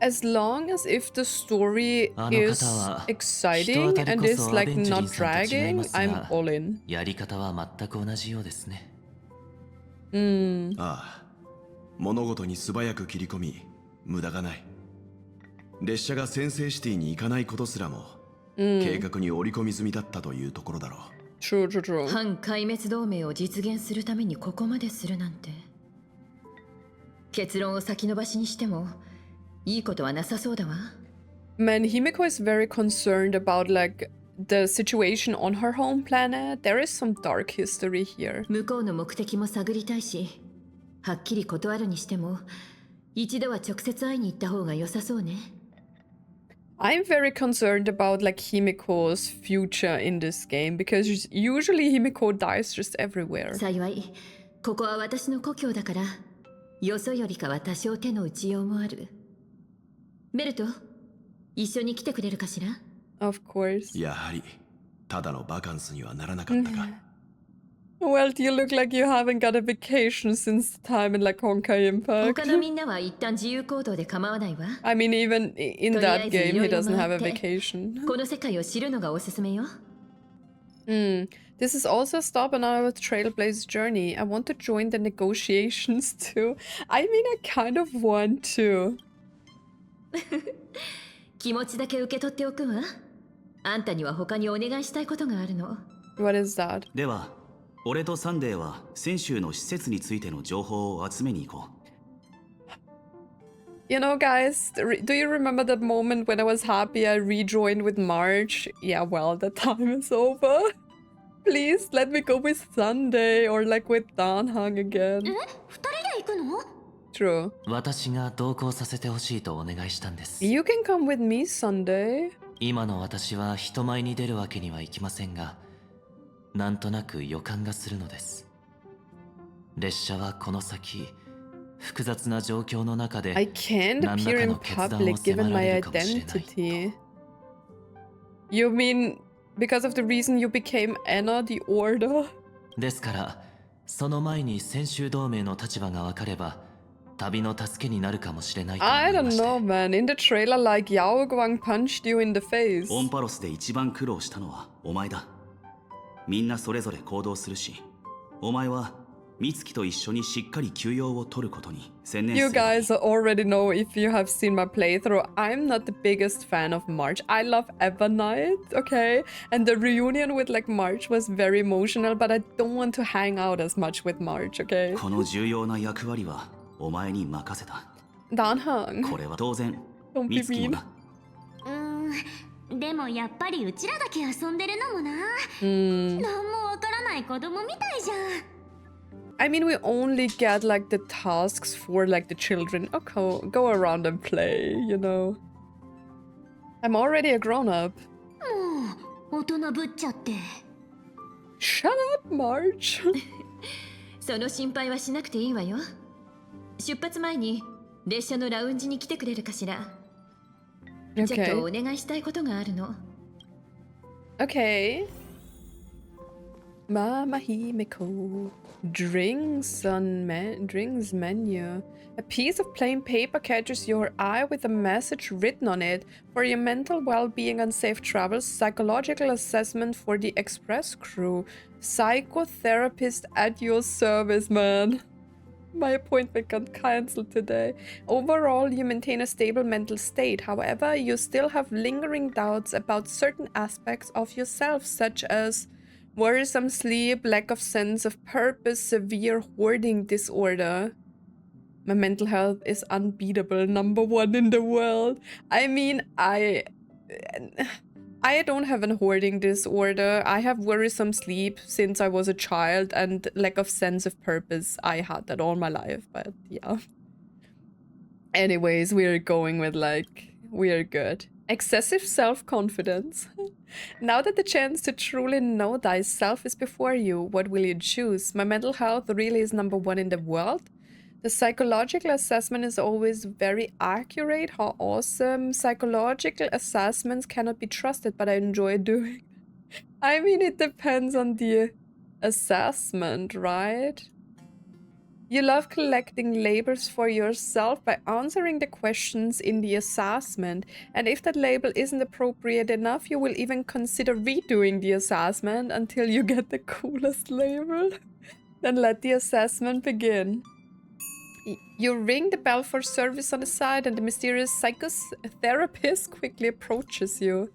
As long as if the story あの is 方は exciting 人当たり and こ is そア like ベンジェリ not ンさんと違い dragging, ます I'm が all in. やり方は全く同じようですね。ああ、物事に素早く切り込み無駄がない。列車が先制シティに行かないことすらも、計画に織り込み済みだったというところだろう。 True, true, true. 反壊滅同盟を実現するためにここまでするなんて。結論を先延ばしにしてもいいことはなさそうだわ。 Man, Himeko is very concerned about like the situation on her home planet. There is some dark history here. 向こうの目的も探りたいし、はっきり断るにしても一度は直接会いに行った方が良さそうね。I'm very concerned about like Himeko's future in this game because usually Himeko dies just everywhere. 幸いここは私の故郷だから、よそよりかは多少手の打ちようもある。ベルト、一緒に来てくれるかしら？ Of course. やはりただのバカンスにはならなかったか。Well, you look like you haven't got a vacation since the time in like Honkai Impact. 他のみんなは一旦自由行動で構わないわ。 I mean, even in that game, he doesn't have a vacation. この世界を知るのがおすすめよ。This is also a stop on our Trailblaze journey. I want to join the negotiations too. I mean, I kind of want to. 気持ちだけ受け取っておくわ。あんたには他にお願いしたいことがあるの。What is that? では、俺とサンデーは先週の施設についての情報を集めに行こう。You know, guys, do you remember that moment when I was happy I rejoined with March? Yeah, well, the time is over. Please let me go with Sunday or like with Danhang again. 2人で行くの？ True. 私が同行させてほしいとお願いしたんです。 You can come with me Sunday. 今の私は人前に出るわけにはいきませんが、なんとなく予感がするのです。列車はこの先、複雑な状況の中で I can't 何ら appear か in の決断 public を迫 given ら my れるかもしれない。 identity. You mean because of the reason you became Anna the Order? ですから、その前に先週同盟の立場が分かれば、旅の助けになるかもしれないと思 I いま don't して。 know, man. In the trailer, like Yao Guang punched you in the face. オンパロスで一番苦労したのはお前だ。みんなそれぞれ行動するし、お前は美月と一緒にしっかり休養を取ることに専念す You るばいい。 guys already know if you have seen my playthrough. I'm not the biggest fan of March. I love Evernight, okay? And the reunion with like March was very emotional, but I don't want to hang out as much with March, okay? この重要な役割はお前に任せた。 Danhang. これは当然 Don't be 美月もな。でもやっぱりうちらだけ遊んでるのもな。なんもわからない子供みたいじゃん。 I mean, we only get like the tasks for like the children. Okay, go around and play, you know. I'm already a grown-up. もう大人ぶっちゃって。 Shut up, March. その心配はしなくていいわよ。出発前に列車のラウンジに来てくれるかしら。ちょっと Okay. お願いしたいことがあるの。 Okay. Mama Himeko. Drinks menu. A piece of plain paper catches your eye with a message written on it. For your mental well-being and safe travels, psychological assessment for the express crew. Psychotherapist at your service, man. My appointment got cancelled today. Overall, you maintain a stable mental state. However, you still have lingering doubts about certain aspects of yourself, such as worrisome sleep, lack of sense of purpose, severe hoarding disorder. My mental health is unbeatable, #1 in the world. I mean, I don't have a hoarding disorder. I have worrisome sleep since I was a child, and lack of sense of purpose. I had that all my life, but yeah. Anyways, we're going with like, we're good. Excessive self-confidence. Now that the chance to truly know thyself is before you, what will you choose? My mental health really is #1 in the world. The psychological assessment is always very accurate. How awesome. Psychological assessments cannot be trusted, but I enjoy doing. I mean, it depends on the assessment, right? You love collecting labels for yourself by answering the questions in the assessment. And if that label isn't appropriate enough, you will even consider redoing the assessment until you get the coolest label. Then let the assessment begin. You ring the bell for service on the side, and the mysterious psychotherapist quickly approaches you.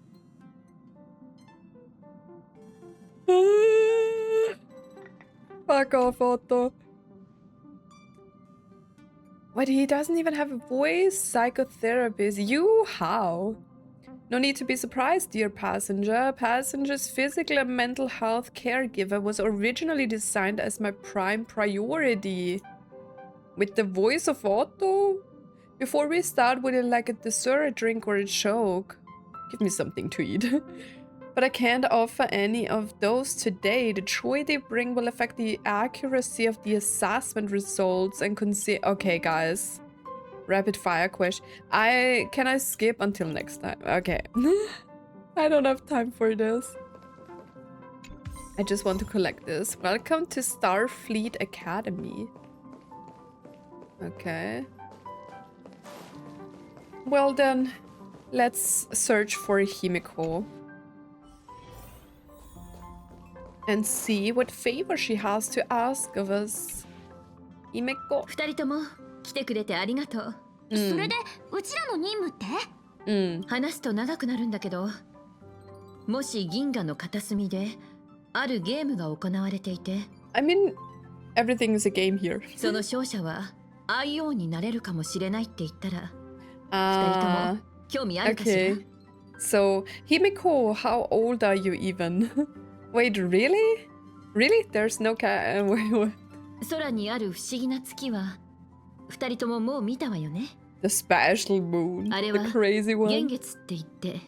Fuck off, Otto. Wait, he doesn't even have a voice? Psychotherapist. You? How? No need to be surprised, dear passenger. Passenger's physical and mental health caregiver was originally designed as my prime priority. With the voice of Otto? Before we start, would you like a dessert, a drink, or a joke? Give me something to eat. But I can't offer any of those today. The joy they bring will affect the accuracy of the assessment results and consider. Okay, guys. Rapid fire question. Can I skip until next time? Okay. I don't have time for this. I just want to collect this. Welcome to Starfleet Academy. Okay. Well then, let's search for Himeko. And see what favor she has to ask of us. Himeko. 二人とも来てくれてありがとう。それでうちらの任務って？話すと長くなるんだけど、もし銀河の片隅であるゲームが行われていて、 I mean, everything is a game here. その勝者は IO になれるかもしれないって言ったら、二人とも興味あるかしら？ Okay. So, Himeko, how old are you even? Wait, really? Really? There's no wait. 空にある不思議な月は二人とももう見たわよね。 The special moon. あれ The は crazy 幻 one. 月って言って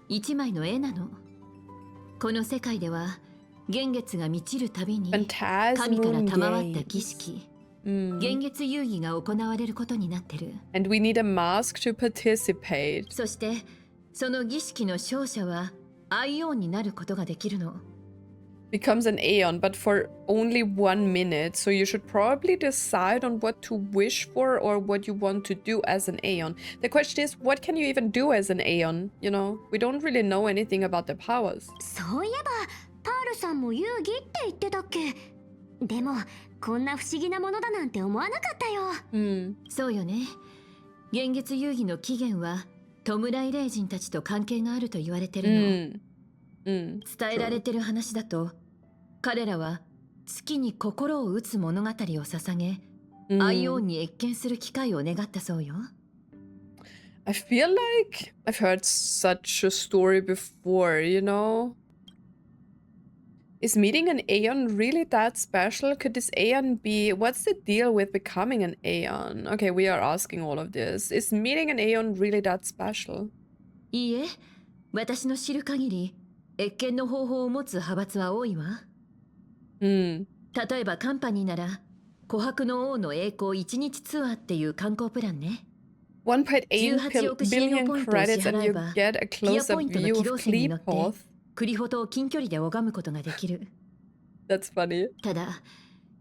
一枚の絵なの。この世界では幻月が満ちるたびに神から賜った儀式、幻月遊戯が行われることになってる。 And we need a mask to participate. そしてその儀式の勝者は IO になることができるの。becomes an Aeon, but for only 1 minute. So you should probably decide on what to wish for or what you want to do as an Aeon. The question is, what can you even do as an Aeon? You know, we don't really know anything about their powers. そういえばパールさんも遊戯って言ってたっけ。でもこんな不思議なものだなんて思わなかったよ。そうよね。幻月遊戯の起源は弔い霊人たちと関係があると言われてるの。伝えられてる話だと、彼らは月に心を打つ物語を捧げ、アイオンに謁見する機会を願ったそうよ。I feel like I've heard such a story before, you know? Is meeting an Aeon really that special? Could this Aeon be... What's the deal with becoming an Aeon? Okay, we are asking all of this. Is meeting an Aeon really that special? いいえ、私の知る限り、謁見の方法を持つ派閥は多いわ。例えばカンパニーなら、琥珀の王の栄光1日ツアーっていう観光プランね。1.8 billion credits and you get a close-up view of Kleepoth. クリフォトを近距離で拝むことができる。That's funny. ただ、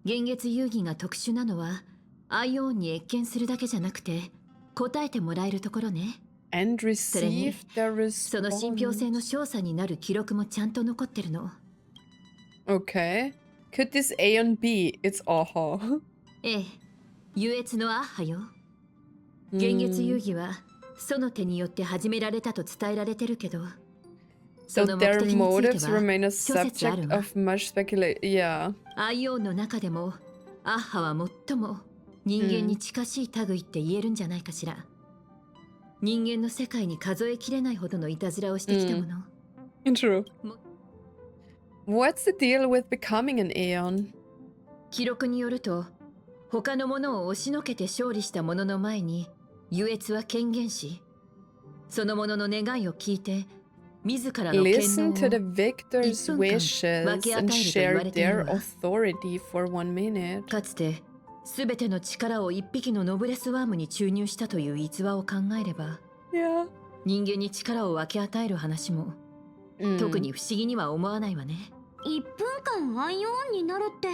幻月遊戯が特殊なのは、アイオンに謁見するだけじゃなくて、答えてもらえるところね。And receive the response. その信憑性の証左になる記録もちゃんと残ってるの。Okay. Could this Aeon be its aha? ええ、優越のアッハよ。幻月遊戯は、その手によって始められたと伝えられてるけど、So their motives remain a subject of much speculation. Yeah. アイオンの中でも、アッハは最も人間に近しい類って言えるんじゃないかしら。人間の世界に数えきれないほどのいたずらをしてきたもの。True. What's the deal with becoming an Aeon? 記録によると、他のものを押しのけて勝利した者の前に、優越は権限し、その者の願いを聞いて、Listen to the victor's wishes and share their authority for 1 minute. かつて、すべての力を一匹のノブレスワームに注入したという逸話を考えれば、人間に力を分け与える話も、特に不思議には思わないわね。1分間アイオンになるって、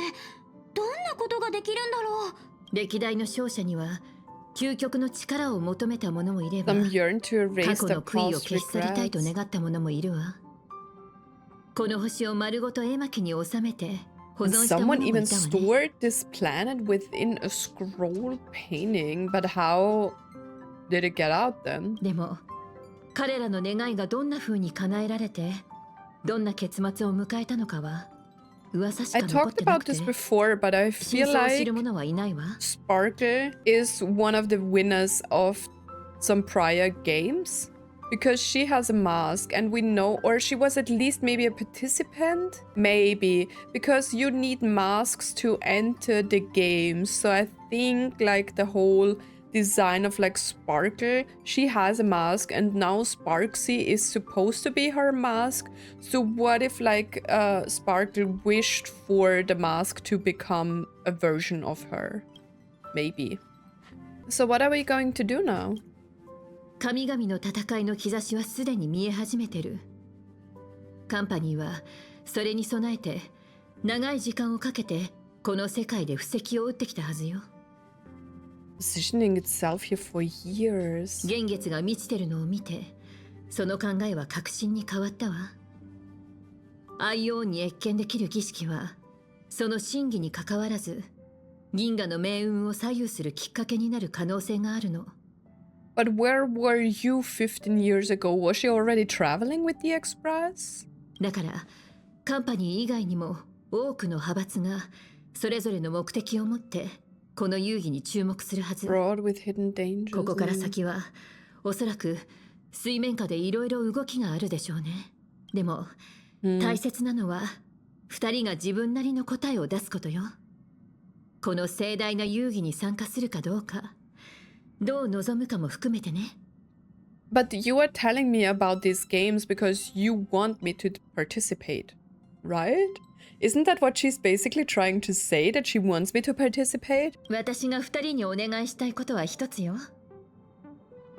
どんなことができるんだろう。歴代の勝者には、究極の力を求めた者もいれば、 Some yearn to 過 erase 去 the の悔いを past 消し去りたいと regrets. 願った者もいるわ。この星を丸ごと絵巻に収めて保 And 存した者 someone もい even たわね。 stored this planet within a scroll painting, but how did it get out then? でも、彼らの願いがどんな風に叶えられて、どんな結末を迎えたのかは、噂し I か残っ talked てな about くて、 this before, but I 真 feel 相を知 like る者はいないわ。Sparkle is one of the winners of some prior games because she has a mask and we know, or she was at least maybe a participant, maybe, because you need masks to enter the game. So I think like the whole design of like Sparkle, she has a mask and now Sparksy is supposed to be her mask. So what if like Sparkle wished for the mask to become a version of her? Maybe. So what are we going to do now? 神々の戦いの兆しはすでに見え始めてる。カンパニーはそれに備えて長い時間をかけてこの世界で布石を打ってきたはずよ。Positioning itself here for years. 幻月が満ちてるのを見て、その考えは確信に変わったわ。アイオンに謁見できる儀式は、その真偽に関わらず、銀河の命運を左右するきっかけになる可能性があるの。But where were you 15 years ago? Was she already traveling with the Express? だから、カンパニー以外にも多くの派閥が、それぞれの目的を持って、この遊戯に注目するはず。Broad with hidden dangers. ここから先は、おそらく水面下でいろいろ動きがあるでしょうね。でも、大切なのは、二人が自分なりの答えを出すことよ。この盛大な遊戯に参加するかどうか、どう望むかも含めてね。But you are telling me about these games because you want me to participate, right? Isn't that what she's basically trying to say, that she wants me to participate? 私が二人にお願いしたいことは一つよ。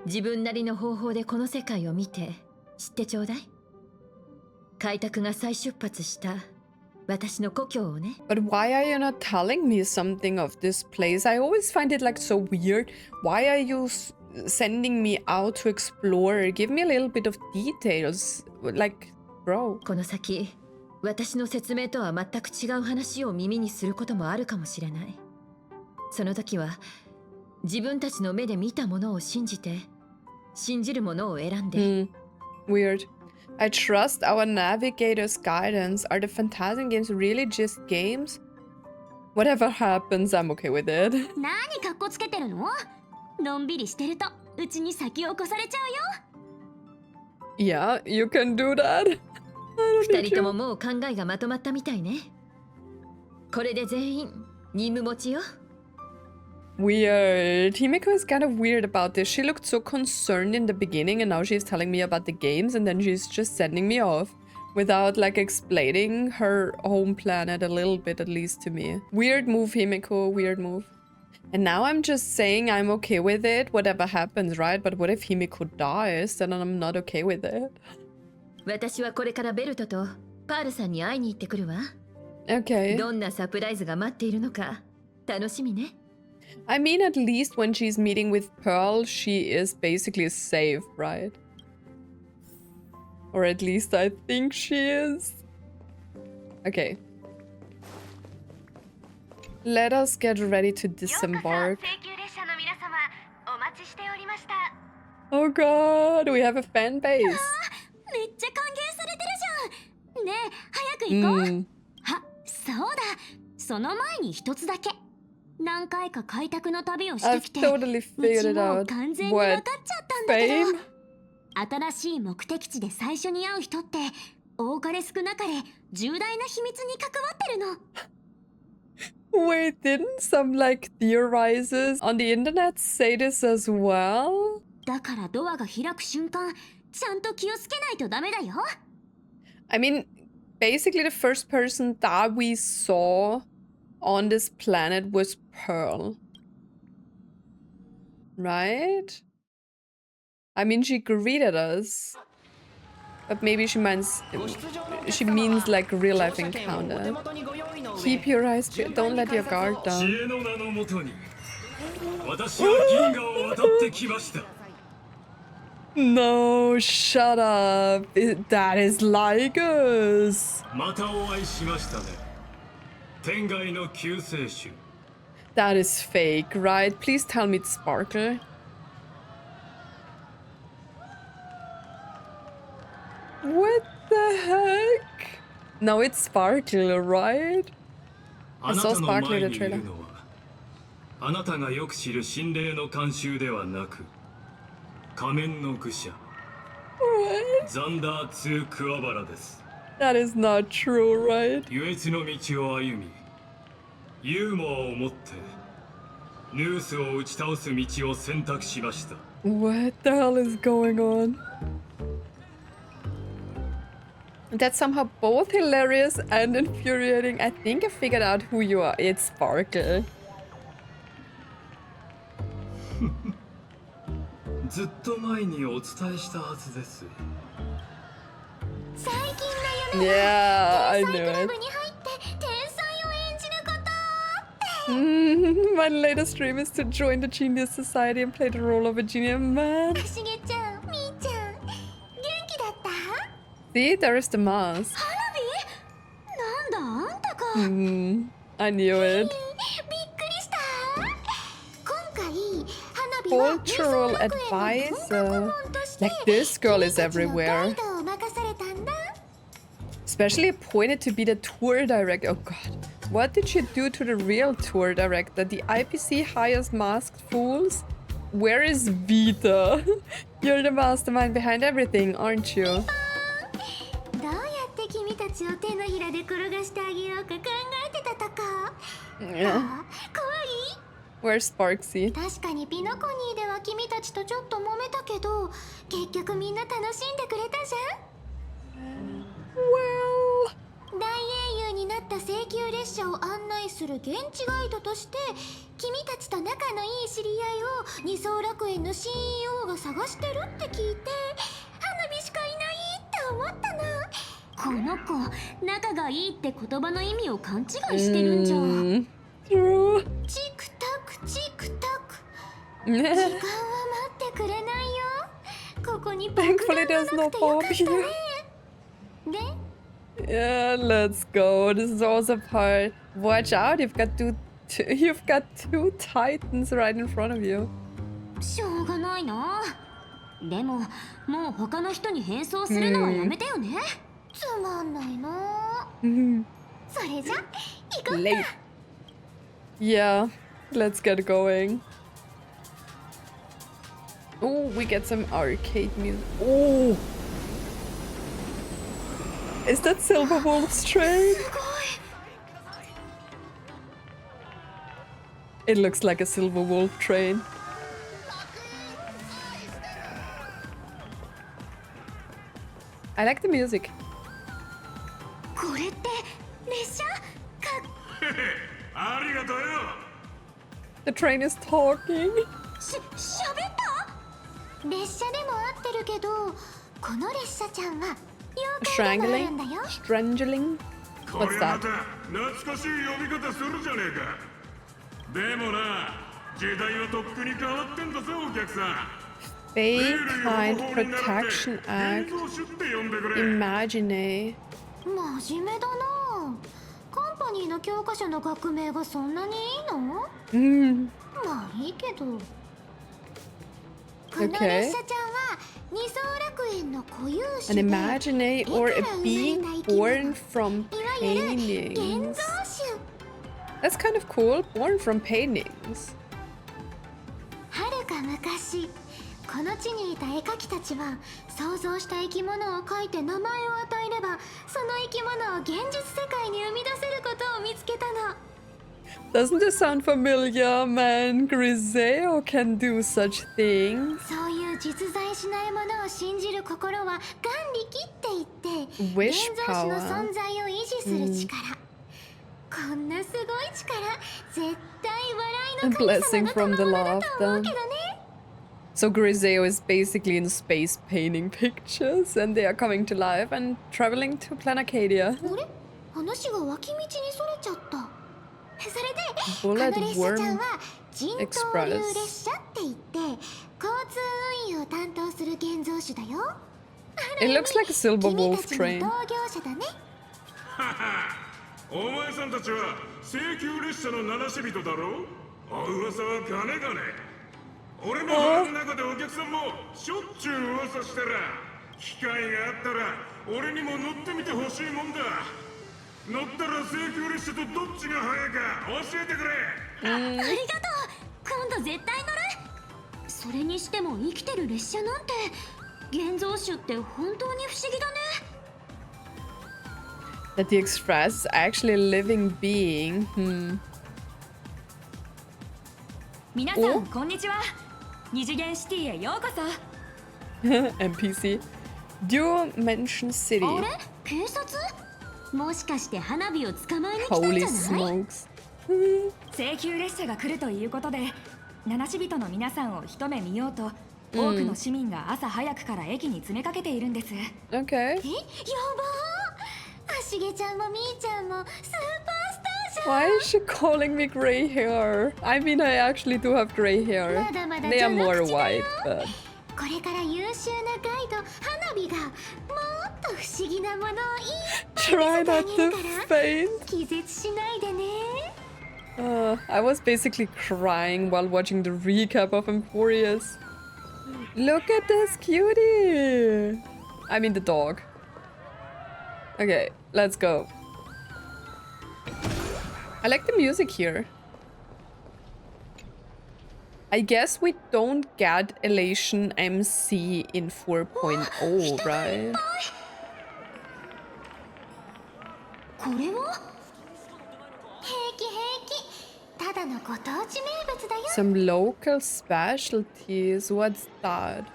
自分なりの方法でこの世界を見て知ってちょうだい。開拓が再出発した私の故郷をね。 But why are you not telling me something of this place? I always find it like so weird. Why are you sending me out to explore? Give me a little bit of details. Like, bro. この先、私の説明とは全く違う話を耳にすることもあるかもしれない。その時は、自分たちの目で見たものを信じて、信じるものを選んで。Weird. I trust our navigator's guidance. Are the Phantasm games really just games? Whatever happens, I'm okay with it. 何かっこつけてるの？のんびりしてるとうちに先を越されちゃうよ。Yeah, you can do that. 二人とももう考えがまとまったみたいね。これで全員任務持ちよ。Weird. Himeko is kind of weird about this. She looked so concerned in the beginning and now she's telling me about the games and then she's just sending me off without like explaining her home planet a little bit, at least to me. Weird move, Himeko. Weird move. And now I'm just saying I'm okay with it, whatever happens, right? But what if Himeko dies? Then I'm not okay with it. 私はこれからベルトとパールさんに会いに行ってくるわ。Okay. どんなサプライズが待っているのか楽しみね。I mean, at least when she's meeting with Pearl, she is basically safe, right? Or at least I think she is. Okay. Let us get ready to disembark. Oh god, we have a fan base. めっちゃ歓迎されてるじゃん。ねえ、早く行こう。あ、そうだ。その前に一つだけ。何回か開拓の旅をしてきて、 I've totally figured it もう out. 完全に分かっちゃったんだけど、 Fame? 新しい目的地で最初に会う人って多かれ少なかれ重大な秘密に関わってるの。 Wait, didn't some like theorizers on the internet say this as well? だからドアが開く瞬間、ちゃんと気をつけないとダメだよ。 I mean, basically the first person that we saw on this planet was Pearl. Right? I mean, she greeted us. But maybe she means like real life encounter. Keep your eyes peeled. Don't let your guard down. No, shut up. That is Lygus. That is fake, right? Please tell me it's Sparkle. What the heck? No, it's Sparkle, right? I saw Sparkle in the trailer. あなたがよく知る心霊の慣習ではなく仮面の愚者ザンダー2クワバラです。 That is not true, right? 優越の道を歩みユーモアを持ってヌースを打ち倒す道を選択しました。 What the hell is going on? That's somehow both hilarious and infuriating. I think I figured out who you are. It's Sparkle. ずっと前にお伝えしたはずです。最近の夢 Yeah, は I 天 knew 才クラ it. ブに入って天才を演じることって。 My latest dream is to join the Genius Society and play the role of a genius man. しげちゃん、みーちゃん、元気だった？ See, there is the mask. 花火？なんだあんたか。I knew it. びっくりした。今回花火は Cultural advisor. Like this girl is everywhere. Especially appointed to be the tour director. Oh god. What did you do to the real tour director? The IPC hires masked fools? Where is Vita? You're the mastermind behind everything, aren't you? どうやって君たちを手のひらで転がしてあげようか考えてたとか。 Yeah. 怖い？ Where's Sparksy? 確かにピノコニーでは君たちとちょっと揉めたけど、結局みんな楽しんでくれたじゃん。 Well... 大英雄になった請求列車を案内する現地ガイドとして君たちと仲のいい知り合いを二層楽園の CEO が探してるって聞いて花火しかいないって思ったの。この子仲がいいって言葉の意味を勘違いしてるんじゃ。True. チクタクチクタク。時間は待ってくれないよ。ここに爆弾 Thankfully が there's な no くてよか bomb ったね。 here. で Yeah, let's go. This is also part. Watch out, you've got two titans right in front of you. しょうがないな。でももう他の人に変装するのはやめてよね。つまんないな。それじゃ行こう Late. か。 Yeah, let's get going. Oh, we get some arcade music. Oh! Is that Silver Wolf's train? すごい。 It looks like a Silver Wolf train. I like the music. これって列車か。ありがとうよ。 The train is talking. 喋った列車でも合ってるけど、この列車ちゃんは妖怪でもあるんだよ。 Strangling? こ What's れま that? た懐かしい呼び方するじゃねえか。でもな、時代はとっくに変わってんだぞお客さん。 Fake Kind Protection Act. Imagine. 真面目だな。カンパニーの教科書の学名がそんなにいいの？ Mm. まあいいけど。この列車ちゃんは二層楽園の固有 An 種で、 imagine or a being born from いわゆる現 paintings. 像種。 That's kind of cool. Born from paintings. はるか昔、この地にいた絵描きたちは想像した生き物を描いて名前を与えれば、その生き物を現実世界に生み出せることを見つけたの。 Doesn't this sound familiar? Man, Griseo can do such things. そういう実在しないものを信じる心は眼力って言って、 Wish 現像種の power. 存在を維持する力。こんなすごい力、絶対笑いの神 Blessing 様 from の the 賜物だと思う laughter. けどね。 So Griseo is basically in space painting pictures, and they are coming to life and traveling to Planarcadia. あれ？話が脇道にそれちゃった。それで、こ Bullet の列車ちゃん Worm は人頭流 Express. 列車って言って交通運輸を担当する現像種だよ。 It looks like a Silver 君 Wolf たちの train. 同業者だね。お前さんたちは請求列車の名なし人だろ。お噂は金がね。俺の腹の中でお客さんもしょっちゅう噂してら。機会があったら俺にも乗ってみてほしいもんだ。乗ったら請求列車とどっちが速いか教えてくれ。ありがとう。今度絶対乗る。それにしても生きてる列車なんて、現像種って本当に不思議だね。 That the Express is actually a living being. 皆さんこんにちは。二次元シティへようこそ。 NPC. Dimension City. あれ？警察？もしかして花火を捕まえに来たん Holy じゃない？ smokes. 請求列車が来るということで、七し人の皆さんを一目見ようと、多くの市民が朝早くから駅に詰めかけているんです。Okay. え、やばー。あしげちゃんもみーちゃんもスーパースターじゃん。 Why is she calling me gray hair? I mean, I actually do have gray hair. まだまだ They are 序の more 口だよ。 white, but これから優秀なガイド花火がもっと不思議なものをいっぱい try 見せてあ not げ to るから faint. 気絶しないでね。 I was basically crying while watching the recap of Emporius. Look at this cutie! I mean the dog. Okay, let's go. I like the music here. I guess we don't get Elation MC in 4.0, right? これは？平気平気。ただのご当地名物だよ。 Some local specialties. What's that?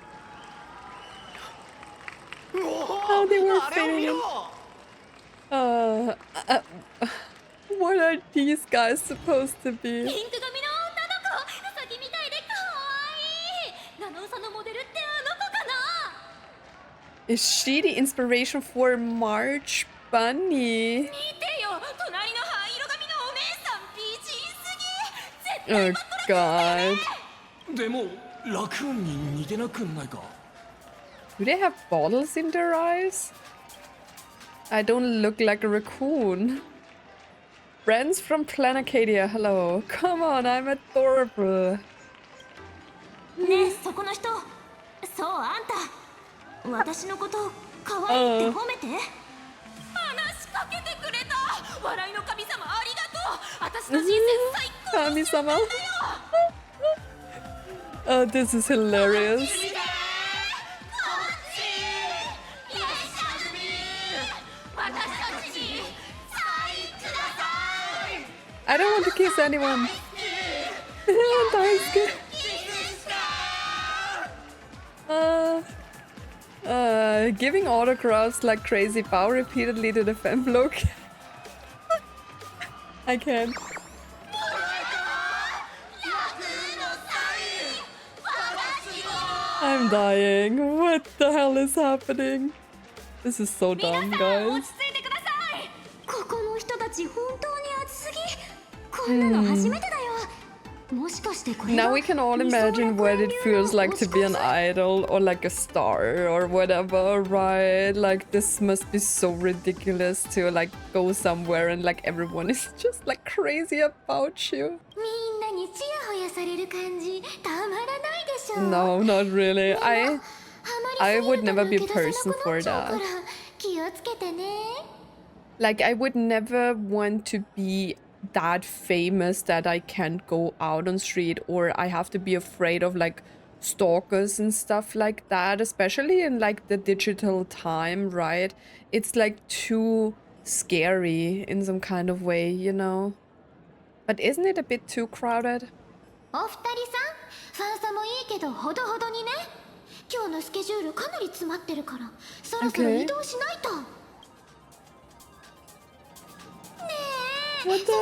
Oh, they were fitting. What are these guys supposed to be? ピンク髪の女の子、ウサギみたいで可愛い。ナノウサのモデルってあの子かな？ Is she the inspiration for March Bunny? Oh god. Do they have bottles in their eyes? I don't look like a raccoon. Friends from Planarcadia, hello. Come on, I'm adorable. ねえそこの人そうあんた私のこと可愛いって褒めて話しかけてくれた笑いの神様ありがとう私の人生最高神様 Oh, this is hilarious. I don't want to kiss anyone. Giving autographs like crazy. Bow repeatedly to the fembloke. I can't. I'm dying. What the hell is happening? This is so dumb, guys. ここの人たち本当に熱すぎこんなの初めてだよ Now we can all imagine what it feels like to be an idol or like a star or whatever, right? Like this must be so ridiculous to like go somewhere and like everyone is just like crazy about you. No, not really. I would never be a person for that. Like I would never want to be that famous that I can't go out on street, or I have to be afraid of like stalkers and stuff like that, especially in like the digital time, right? It's like too scary in some kind of way, you know? But isn't it a bit too crowded? Okay. What the?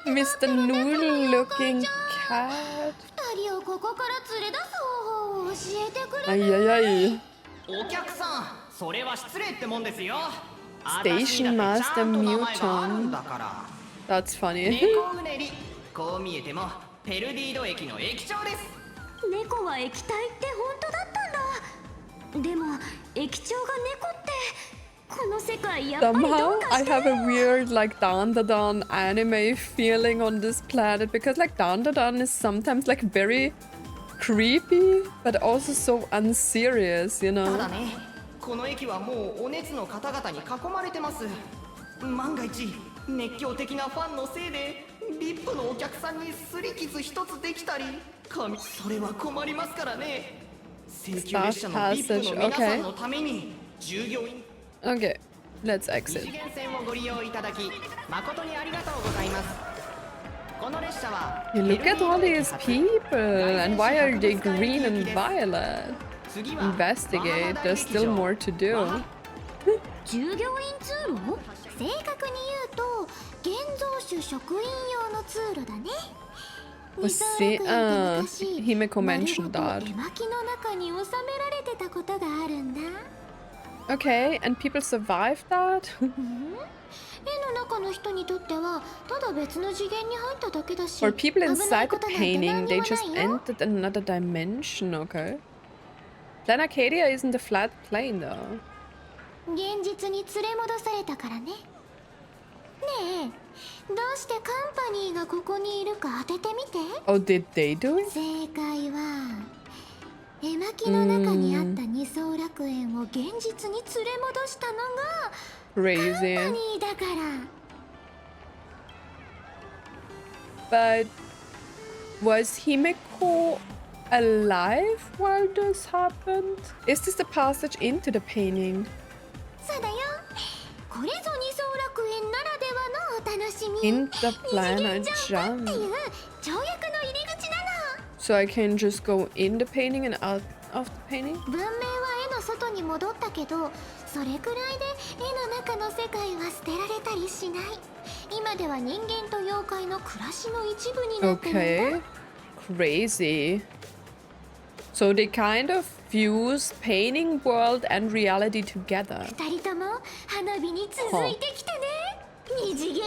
Mr. Noodle-looking cat. Ay, ay, ay. Station Master Muton. That's funny. 猫は液体って本当だったんだでも液晶が猫ってこの世界やっぱりど Somehow うか I して have a weird like Dan anime feeling on this planet, because like Dan is sometimes like very creepy but also so unserious, you た know? だねこの駅はもうお熱の方々に囲まれてます万が一熱狂的なファンのせいでリップのお客さんに擦り傷一つできたりそれは困りますからね請求列車のリップの皆さんのために従業員 Okay, let's exit. 二次元線をご利用いただき誠にありがとうございますこの列車は You look at all these people, and why are they green and violet? Investigate, there's still more to do. 従業員通路正確に言うと現像種職員用の通路だね Let's see, Himeko mentioned that. 絵巻の中に収められてたことがあるんだ Okay, and people survived that? 絵の中の人にとってはただ別の次元に入っただけだし For people 危ない inside こ the となんて何 painting, に they も just ないよ entered another dimension, okay. Planarcadia isn't a flat plane though. 現実に連れ戻されたからねねえどうしてカンパニーがここにいるか当ててみて Oh, did they do it? 正解は絵巻の中にあった二層楽園を現実に連れ戻したのがカンパ Crazy. ニーだから But was Himeko alive while this happened? Is this the passage into the painting? そうだよこれぞ二層楽園ならではのお楽しみ In the 二次元 planet ジャンプって jump. いう跳躍の入り口なの So I can just go in the painting and out of the painting? 文明は絵の外に戻ったけどそれくらいで絵の中の世界は捨てられたりしない今では人間と妖怪の暮らしの一部になってるんだ Okay. Crazy. So they kind of fuse painting world and reality together. 二人とも花火に続いてきてね。二次元。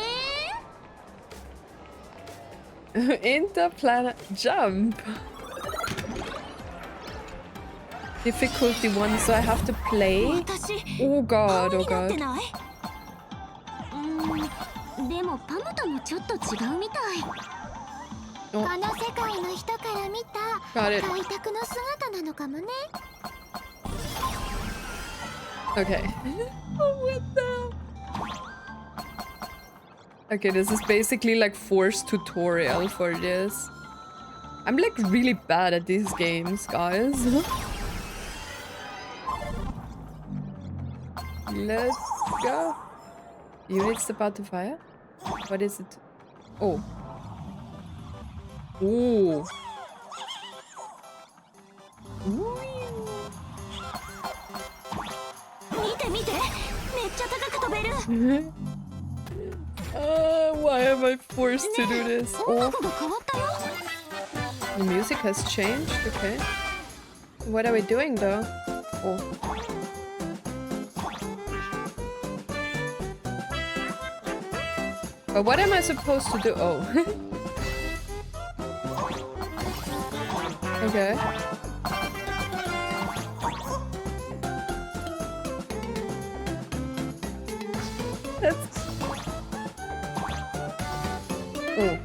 Interplanet jump. Difficulty 1, so I have to play. Oh god, oh god. でもパムともちょっと違うみたい。この世界の人から見た開拓の姿なのかもね。Okay. Oh, what the? Okay, this is basically like forced tutorial for this. I'm like really bad at these games, guys. Let's go. Units about to fire? What is it? Oh. Ooh. Why am I forced to do this? Oh. The music has changed, okay. What are we doing though? Oh. But what am I supposed to do? Oh. Okay. That's... Oh.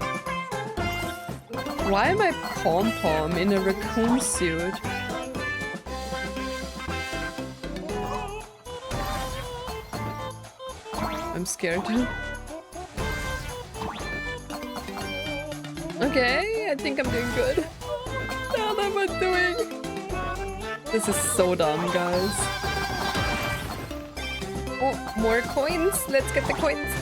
Why am I pom-pom in a raccoon suit? I'm scared. Okay, I think I'm doing good. What am I doing? This is so dumb, guys. Oh, more coins. Let's get the coins.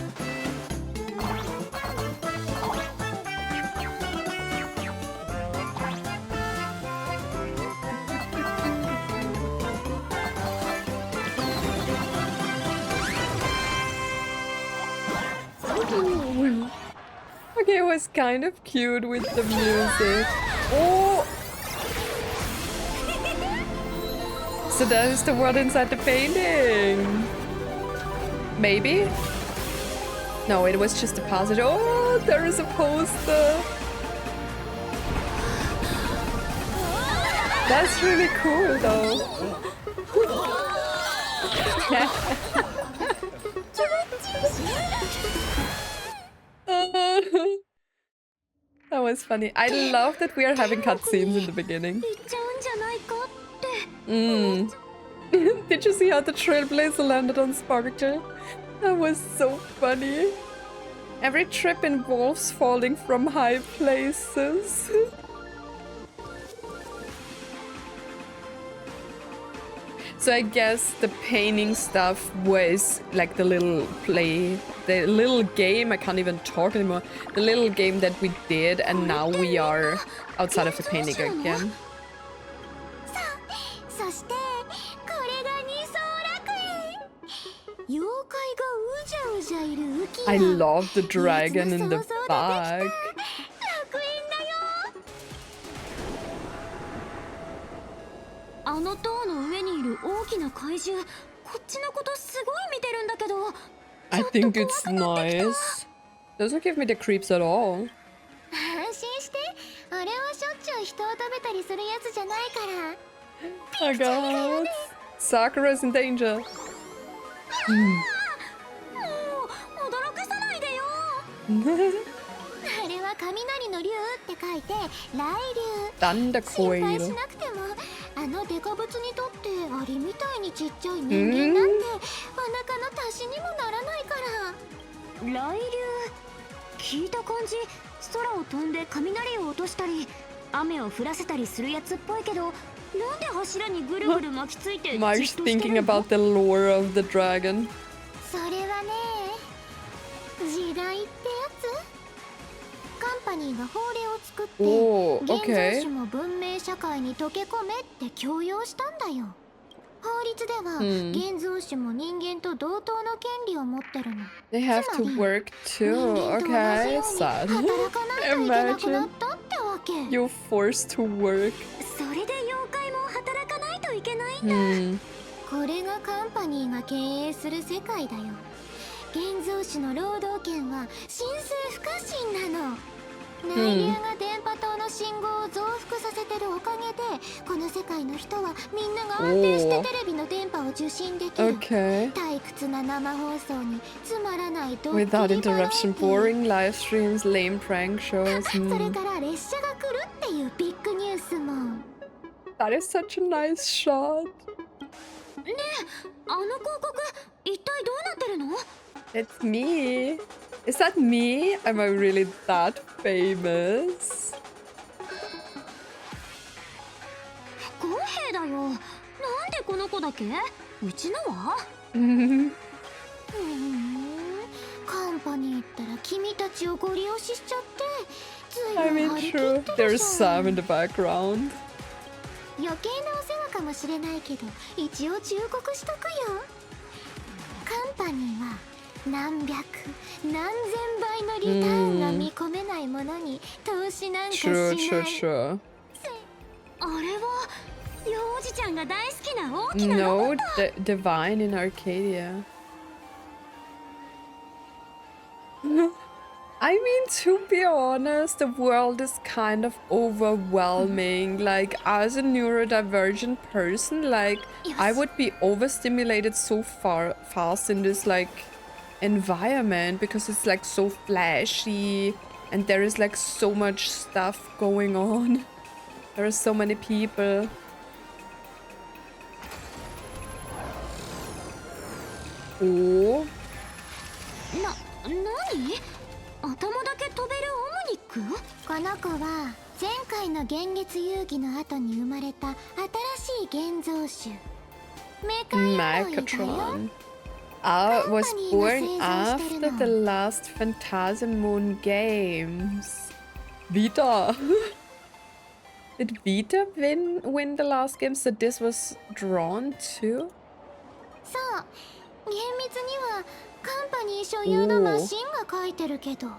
Okay, it was kind of cute with the music. Oh! So that is the world inside the painting. Maybe? No, it was just a passage. Oh, there is a poster. That's really cool, though. That was funny. I love that we are having cutscenes in the beginning. Did you see how the Trailblazer landed on Sparkle? That was so funny. Every trip involves falling from high places. So I guess the painting stuff was like the little game, I can't even talk anymore, the little game that we did, and now we are outside of the painting again. I love the dragon in the back. I think it's nice. Doesn't give me the creeps at all. Oh god. Sakura is in danger. Thunder coil. あのデカブツにとってアリみたいにちっちゃい人間なんてお腹の足しにもならないから。雷流聞いた感じ、空を飛んで雷を落としたり雨を降らせたりするやつっぽいけど、なんで柱にぐるぐる巻きついてじっとしてるの？ Mark's thinking about the lore of the dragon. それはね、時代ってやつ。カンパニーが法令を作って現在種も文明社会に溶け込めって強要したんだよ。法律では現存種も人間と同等の権利を持ってるの。They have to work too. Okay, sad. Imagine you're forced to work. それで妖怪も働かないといこれがカンパニーが経営する世界だよ。現像種の労働権は神聖不可侵なの。内流が電波塔の信号を増幅させてるおかげで、この世界の人はみんなが安定してテレビの電波を受信できる。退屈な生放送につまらないドッキリバラエティ Without interruption, boring live streams, lame prank shows. それから列車が来るっていうビッグニュースも。That is such a nice shot. ねえ、あの広告一体どうなってるの？ It's me. Is that me? Am I really that famous? 不公平だよ。なんでこの子だけ？うちのは？カンパニーったら君たちをご利用ししちゃって、ずい I ぶん mean, 張り切 true. って There's るじゃ Sam ん。 in the background. 余計なお世話かもしれないけど、一応忠告しとくよ。カンパニーは何百何千倍のリターンが見込めないものに投資なんかしない。 True. あれは幼児ちゃんが大好きな大きなロ No, ボット。 Divine in Arcadia. I mean, to be honest, the world is kind of overwhelming. Like, as a neurodivergent person, like, I would be overstimulated so fast in this, like, environment because it's, like, so flashy and there is, like, so much stuff going on. There are so many people. Oh. 何？頭だけ飛べるオムニック？この子は前回の幻月遊戯の後に生まれた新しい現像種メカヨロイだよ。 Was born after the last Phantasmoon games. Vita. Did Vita win the last game? So this was drawn too? そう、厳密にはカンパニー所有のマシンが書いてるけど。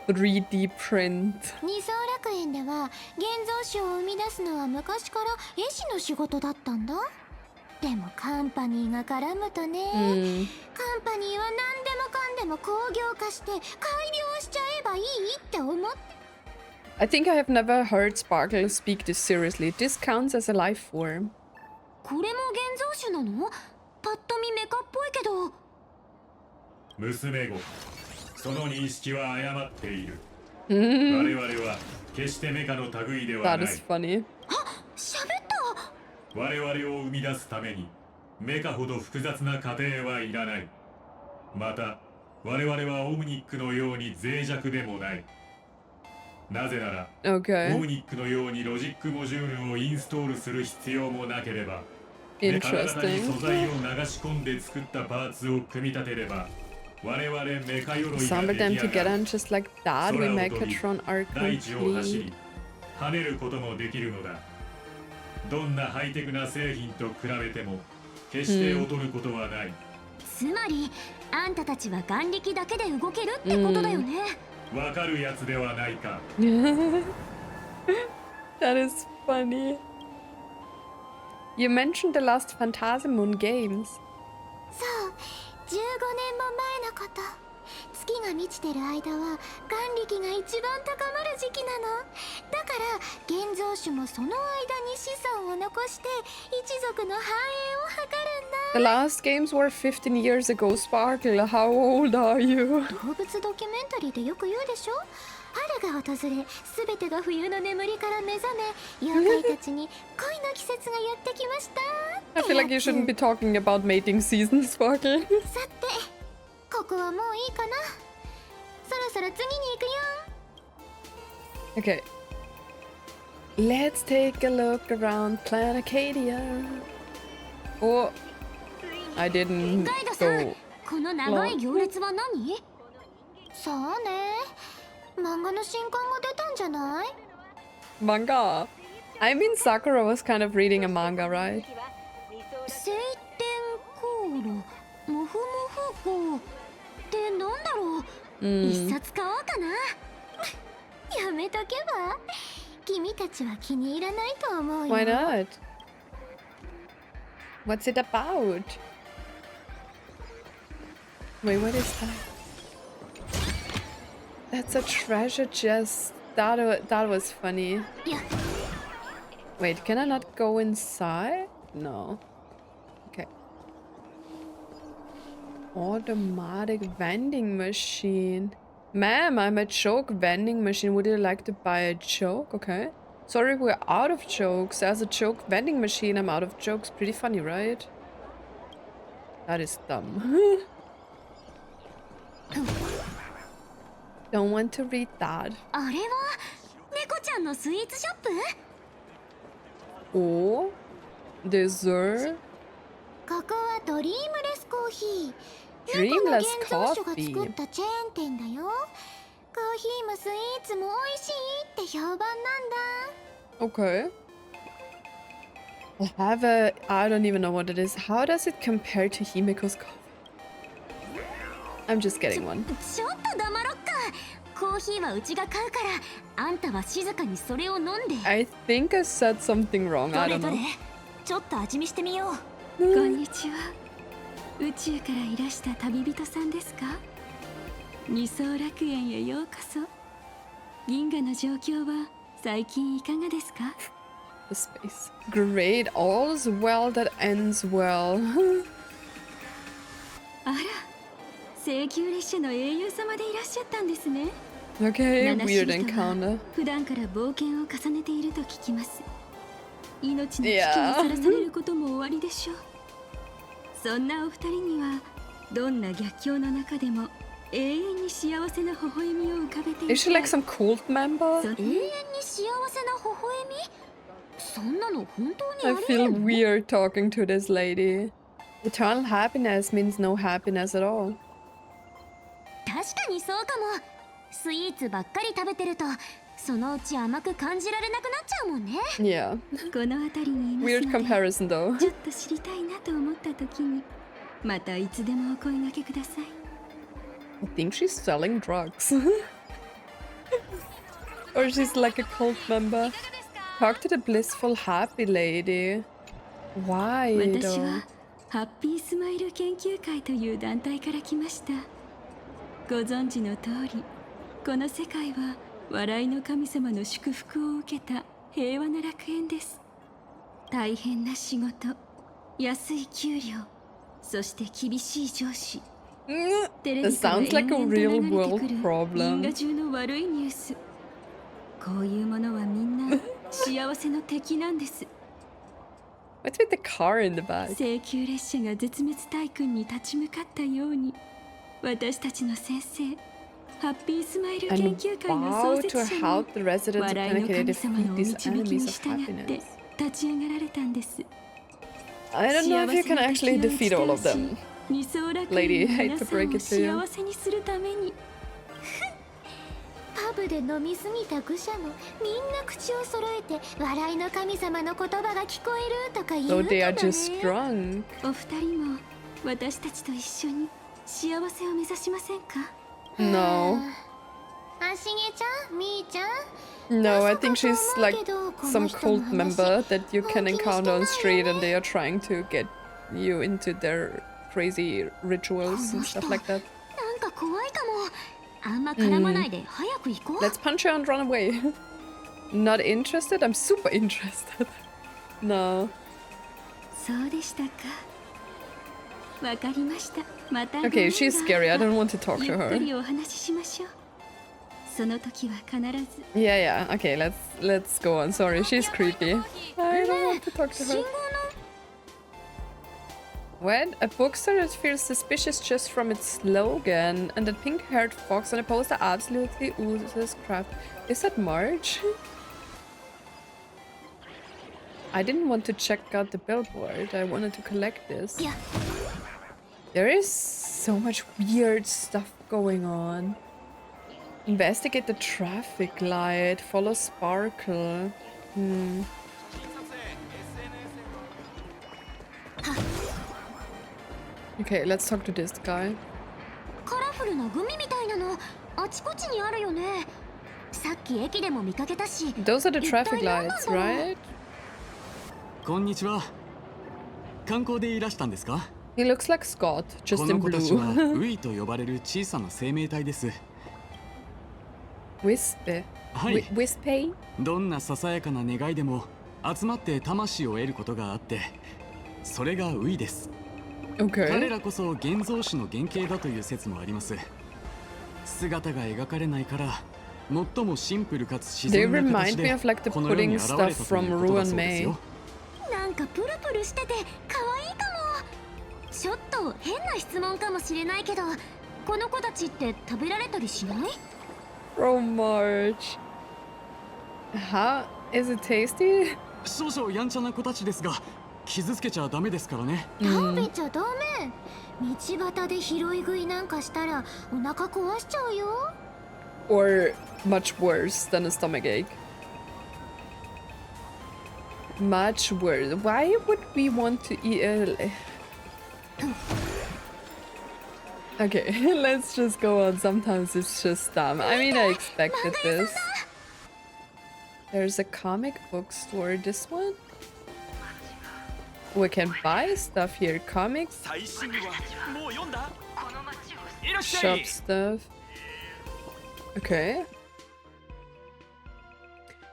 3D print. 二層楽園では現像種を生み出すのは昔から絵師の仕事だったんだ。でもカンパニーが絡むとね、カンパニーは何でもかんでも工業化して改良しちゃえばいいって思って。 I think I have never heard Sparkle speak this seriously. This counts as a life form. これも現像種なの？パッと見メカっぽいけど。娘子、その認識は誤っている。我々は決してメカの類ではない。 That is funny. あ、喋った。我々を生み出すためにメカほど複雑な過程はいらない。また我々はオムニックのように脆弱でもない。なぜなら、オムニックのようにロジックモジュールをインストールする必要もなければ、メカ型に素材を流し込んで作ったパーツを組み立てれば、我々メカヨロイが Assemble 出 them 来上 together が and just like that we Mechatron are 大地を走 complete. り跳ねることもできるのだ。どんなハイテクな製品と比べても決して劣ることはない。つまりあんたたちは眼力だけで動けるってことだよね。わかるやつではないか。That is funny. You mentioned the last Phantasmoon games. そう、15年も前のこと。月が満ちてる間は眼力が一番高まる時期なの。だから現像種もその間に子孫を残して一族の繁栄を図るんだ。 The last games were 15 years ago. Sparkle, how old are you? 動物ドキュメンタリーでよく言うでしょ。春が訪れ、すべてが冬の眠りから目覚め、妖怪たちに恋の季節がやってきました。 I feel like you shouldn't be talking about mating season, Sparkle. さて、ここはもういいかな。そろそろ次に行くよ。 Okay. Let's take a look around Planarcadia. Oh, I didn't ガイドさん、 go. この長い行列は何？さあね、漫画の新刊が出たんじゃない？ Manga. I mean, Sakura was kind of reading a manga, right? 晴天航路、モフモフ号ってなんだろう？一冊買おうかな。やめとけば。君たちは気に入らないと思うよ。 Why not? What's it about? Wait, what is that? That's a treasure chest. That was funny. Yeah. Wait, can I not go inside? No. Okay. Automatic vending machine. Ma'am, I'm a joke vending machine. Would you like to buy a joke? Okay. Sorry, we're out of jokes. As a joke vending machine, I'm out of jokes. Pretty funny, right? That is dumb. Don't want to read that. あれは猫ちゃんのスイーツショップ？ Oh, dessert. ここはドリームレスコーヒー。 Dreamless 中の現像所が coffee. 作ったチェーン店だよ。コーヒーもスイーツも美味しいって評判なんだ。 Okay. I don't even know what it is. How does it compare to HIMEKO'S coffee? I'm just getting one. ちょっと黙ろっか。コーヒーはうちが買うから、あんたは静かにそれを飲んで。 I think I said something wrong. ど I れ don't どれ know.？ちょっと味見してみよう。こんにちは。宇宙からいらした旅人さんですか？二層楽園へようこそ。銀河の状況は最近いかがですか？ The space. Great. All's well that ends well. あら、請求列車の英雄様でいらっしゃったんですね。 Okay, 七 weird シビトは encounter. 普段から冒険を重ねていると聞きます。命の危機にさらされることもおありでしょう。そんなお二人にはどんな逆境の中でも永遠に幸せな微笑みを浮かべてい Is she like some cult member? 永遠に幸せな微笑み？そんなの本当に I ありえ feel るの？ weird talking to this lady. Eternal happiness means no happiness at all. 確かにそうかも。スイーツばっかり食べてると、そのうち甘く感じられなくなっちゃうもんね。Yeah. この辺りにいます Weird ので comparison though. ちょっと知りたいなと思った時にまたいつでもお声掛けください。 I think she's selling drugs. Or she's like a cult member. Talk to the blissful happy lady. Why 私 though? はハッピースマイル研究会という団体から来ました。ご存知の通り、この世界は笑いの神様の祝福を受けた平和な楽園です。大変な仕事、安い給料、そして厳しい上司。テレ That ビから sounds 延 like a 々と real 流れて world くる銀 problem. 河中の悪いニュース。こういうものはみんな幸せの敵なんです。 What's with the car in the back? 請求列車が絶滅大軍に立ち向かったように、私たちの先生、ハッピースマイル研 And 究会の vow 創 to 設者 help に the residents of 笑いの Planarcadia 神様 defeat のお these 導き enemies に of 従って happiness. 立ち上げられたんです。 I don't know if you can actually defeat all of them. 二層楽 Lady, 園の hate 皆 to さん break を it to you. 幸せにするために。パブで飲みすぎた愚者もみんな口を揃えて笑いの神様の言葉が聞こえるとか言う So か they も are ね。 just drunk. お二人も私たちと一緒に幸せを目指しませんか？ No. あしげちゃん、みーちゃん。 No, I think she's like まさかと思うけど、こ some の人の cult 話 member that you 本 can 気にして encounter ない on よ street ね。 and they are trying to get you into their crazy rituals and stuff like that. なんか怖いかも。あんま絡まないで早く行こう。 Let's punch her and run away. Not interested? I'm super interested. No. そうでしたか。わかりました。また Okay, she's scary. I don't want to talk ゆ to っく her. りお話ししましょう。その時は必ず。 Yeah, yeah. Okay, let's go on. Sorry, she's creepy. I don't want to talk to 信 her. 号の What? A bookstore that feels suspicious just from its slogan, and that pink-haired fox on a poster absolutely oozes crap. Is that Marge? I didn't want to check out the billboard. I wanted to collect this. Yeah. There is so much weird stuff going on. Investigate the traffic light. Follow Sparkle. Okay, let's talk to this guy. カラフルなグミみたいなのあちこちにあるよね。さっき駅でも見かけたし。 Those are the 一体 traffic 何なん lights, だろう。 right? こんにちは。観光でいらしたんですか？ He looks like Scott, こ just の in 子たちは blue. ウイと呼ばれる小さな生命体です。 Wisp. はい。 Wispy? どんなささやかな願いでも集まって魂を得ることがあって、それがウイです。 Okay. 彼らこそ現像師の原型だという説もあります。姿が描かれないから最もシンプルかつ自 They 然な形 remind me で of like the この世に pudding 現れ stuff たという from ことだ Ruan そうです May. よ。なんかプルプルしてて可愛いかも。ちょっと変な質問かもしれないけど、この子たちって食べられたりしない？ Oh, March. How? Is it tasty? 少々やんちゃな子たちですが、傷つけちゃダメですからね。食べちゃダメ。道端で拾い食いなんかしたらお腹壊しちゃうよ。 Or much worse than a stomachache. Much worse. Why would we want to eat? Okay, let's just go on. Sometimes it's just dumb. I mean, I expected this. There's a comic book store. This one? We can buy stuff here. Comics? Shop stuff. Okay.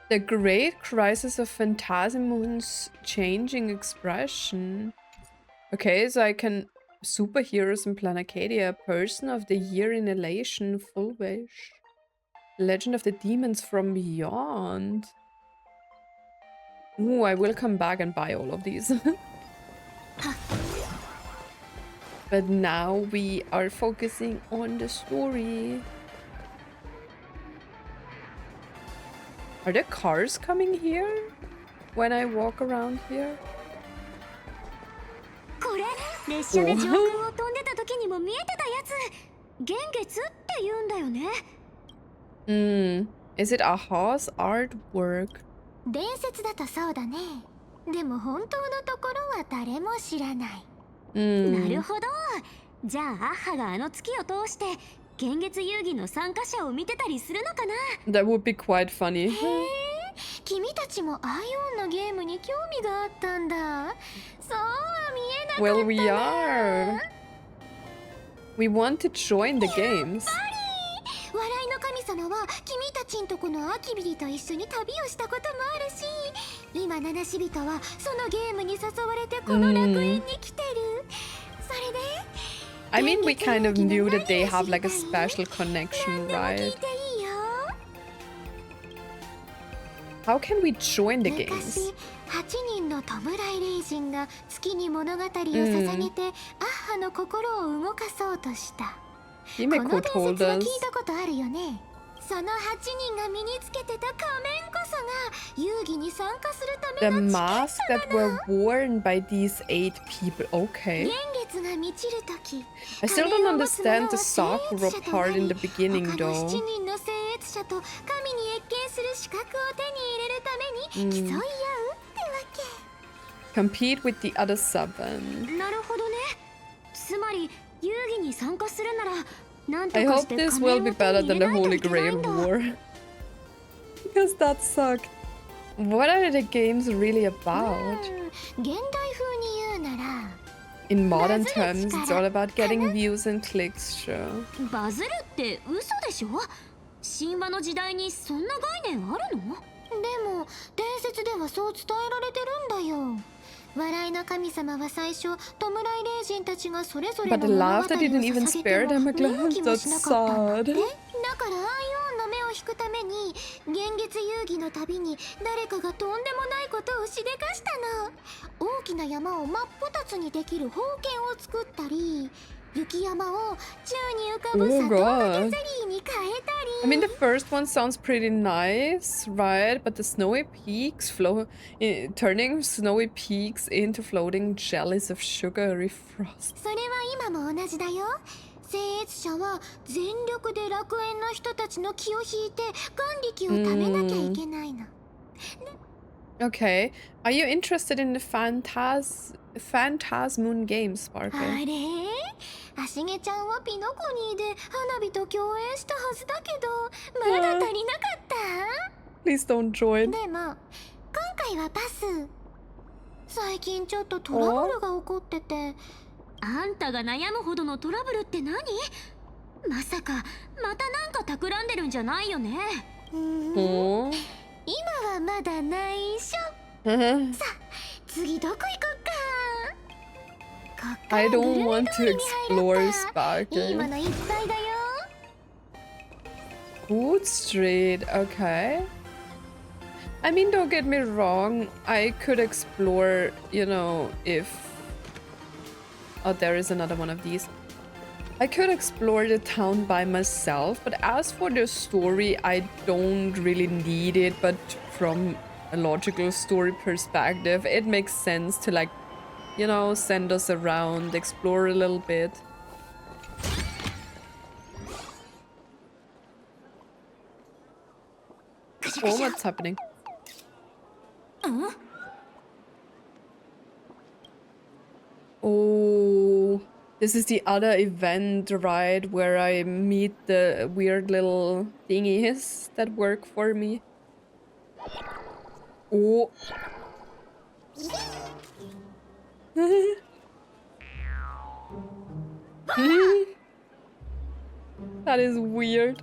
The Great Crisis of Phantasmoon's Changing Expression. Okay, so I can... Superheroes in Planarcadia. Person of the Year in Elation. Full wish. Legend of the Demons from Beyond. Ooh, I will come back and buy all of these. But now we are focusing on the story. Are there cars coming here when I walk around here? これ列車で上空を飛んでた時にも見えてたやつ。幻月って言うんだよね。Is it Aha's artwork? 伝説だとそうだね。でも本当のところは誰も知らない。なるほど。じゃあアッハがあの月を通して幻月遊戯の参加者を見てたりするのかな？ That would be quite funny. 君たちもアイオンのゲームに興味があったんだ。そうは見えなかったな。 Well, we are. We want to join the games. 笑いの神様は君たちんとこのアキビリと一緒に旅をしたこともあるし、今ナナシビトはそのゲームに誘われてこの楽園に来てる。それで I mean, we kind of knew that they have like a special connection, right? How can we join the games? 昔8人の弔い霊人が月に物語を捧げてアッハの心を動かそうとした。この伝 Himeko 説 told は聞 us. いたことあるよね。その8人が身につけてた仮面こそが遊戯に参加するた The めのチケ masks ッ that トな were の。 worn by these 8 people. Okay. 年月が満ちるとき、 I still don't understand the Sakura part in the beginning 他の though. 7人の聖越者と神に謁見する資格を手に入れるために競い合うってわけ。 Compete with the other 7. なるほどね。つまり遊戯に参加するならなんと I かし hope て this 仮 will 面 be を手 better に than 入 the れないと Holy いけない Grail んだ。 War. Because that sucked. What are the games really about? 現代風に言うなら In modern terms, it's all about getting views and clicks, sure. バズるって嘘でしょ？神話の時代にそんな概念あるの？でも伝説ではそう伝えられてるんだよ。笑いの神様は最初弔い霊人たちがそれぞれ But の the 物語を laughter didn't even 捧 spare げて them も a 見向 glance. きも That's しなかったんだって。 sad. だからアイオンの目を引くために幻月遊戯のたびに誰かがとんでもないことをしでかしたの。大きな山を真っ二つにできる宝剣を作ったり、雪山を宙に浮かぶ Oh 砂糖の god. ゼリーに変えたり。 I mean, the first one sounds pretty nice, right? But the snowy peaks turning snowy peaks into floating jellies of sugary frost. それは今も同じだよ。聖越者は全力で楽園の人たちの気を引いて眼力を貯めなきゃいけないの。 Okay. Are you interested in the Phantasmoon games, あ Sparkle? れアシゲちゃんはピノコニーで花火と共演したはずだけどまだ足りなかった？ Please don't join. でも今回はパス。最近ちょっとトラブルが起こってて。あんたが悩むほどのトラブルって何？まさかまたなんか企んでるんじゃないよね。今はまだないしょ。さあ次どこ行こっか。こっから I グル don't メ want 通 to りに入ろ explore っか。いい Sparkle. ものいっぱいだよ。Food Street, okay. I mean, don't get me wrong, I could explore, you know, if... Oh, there is another one of these. I could explore the town by myself, but as for the story, I don't really need it, but from a logical story perspective, it makes sense to, like, you know, send us around, explore a little bit. Oh, what's happening? Oh, this is the other event, right? Where I meet the weird little thingies that work for me. Oh. That is weird.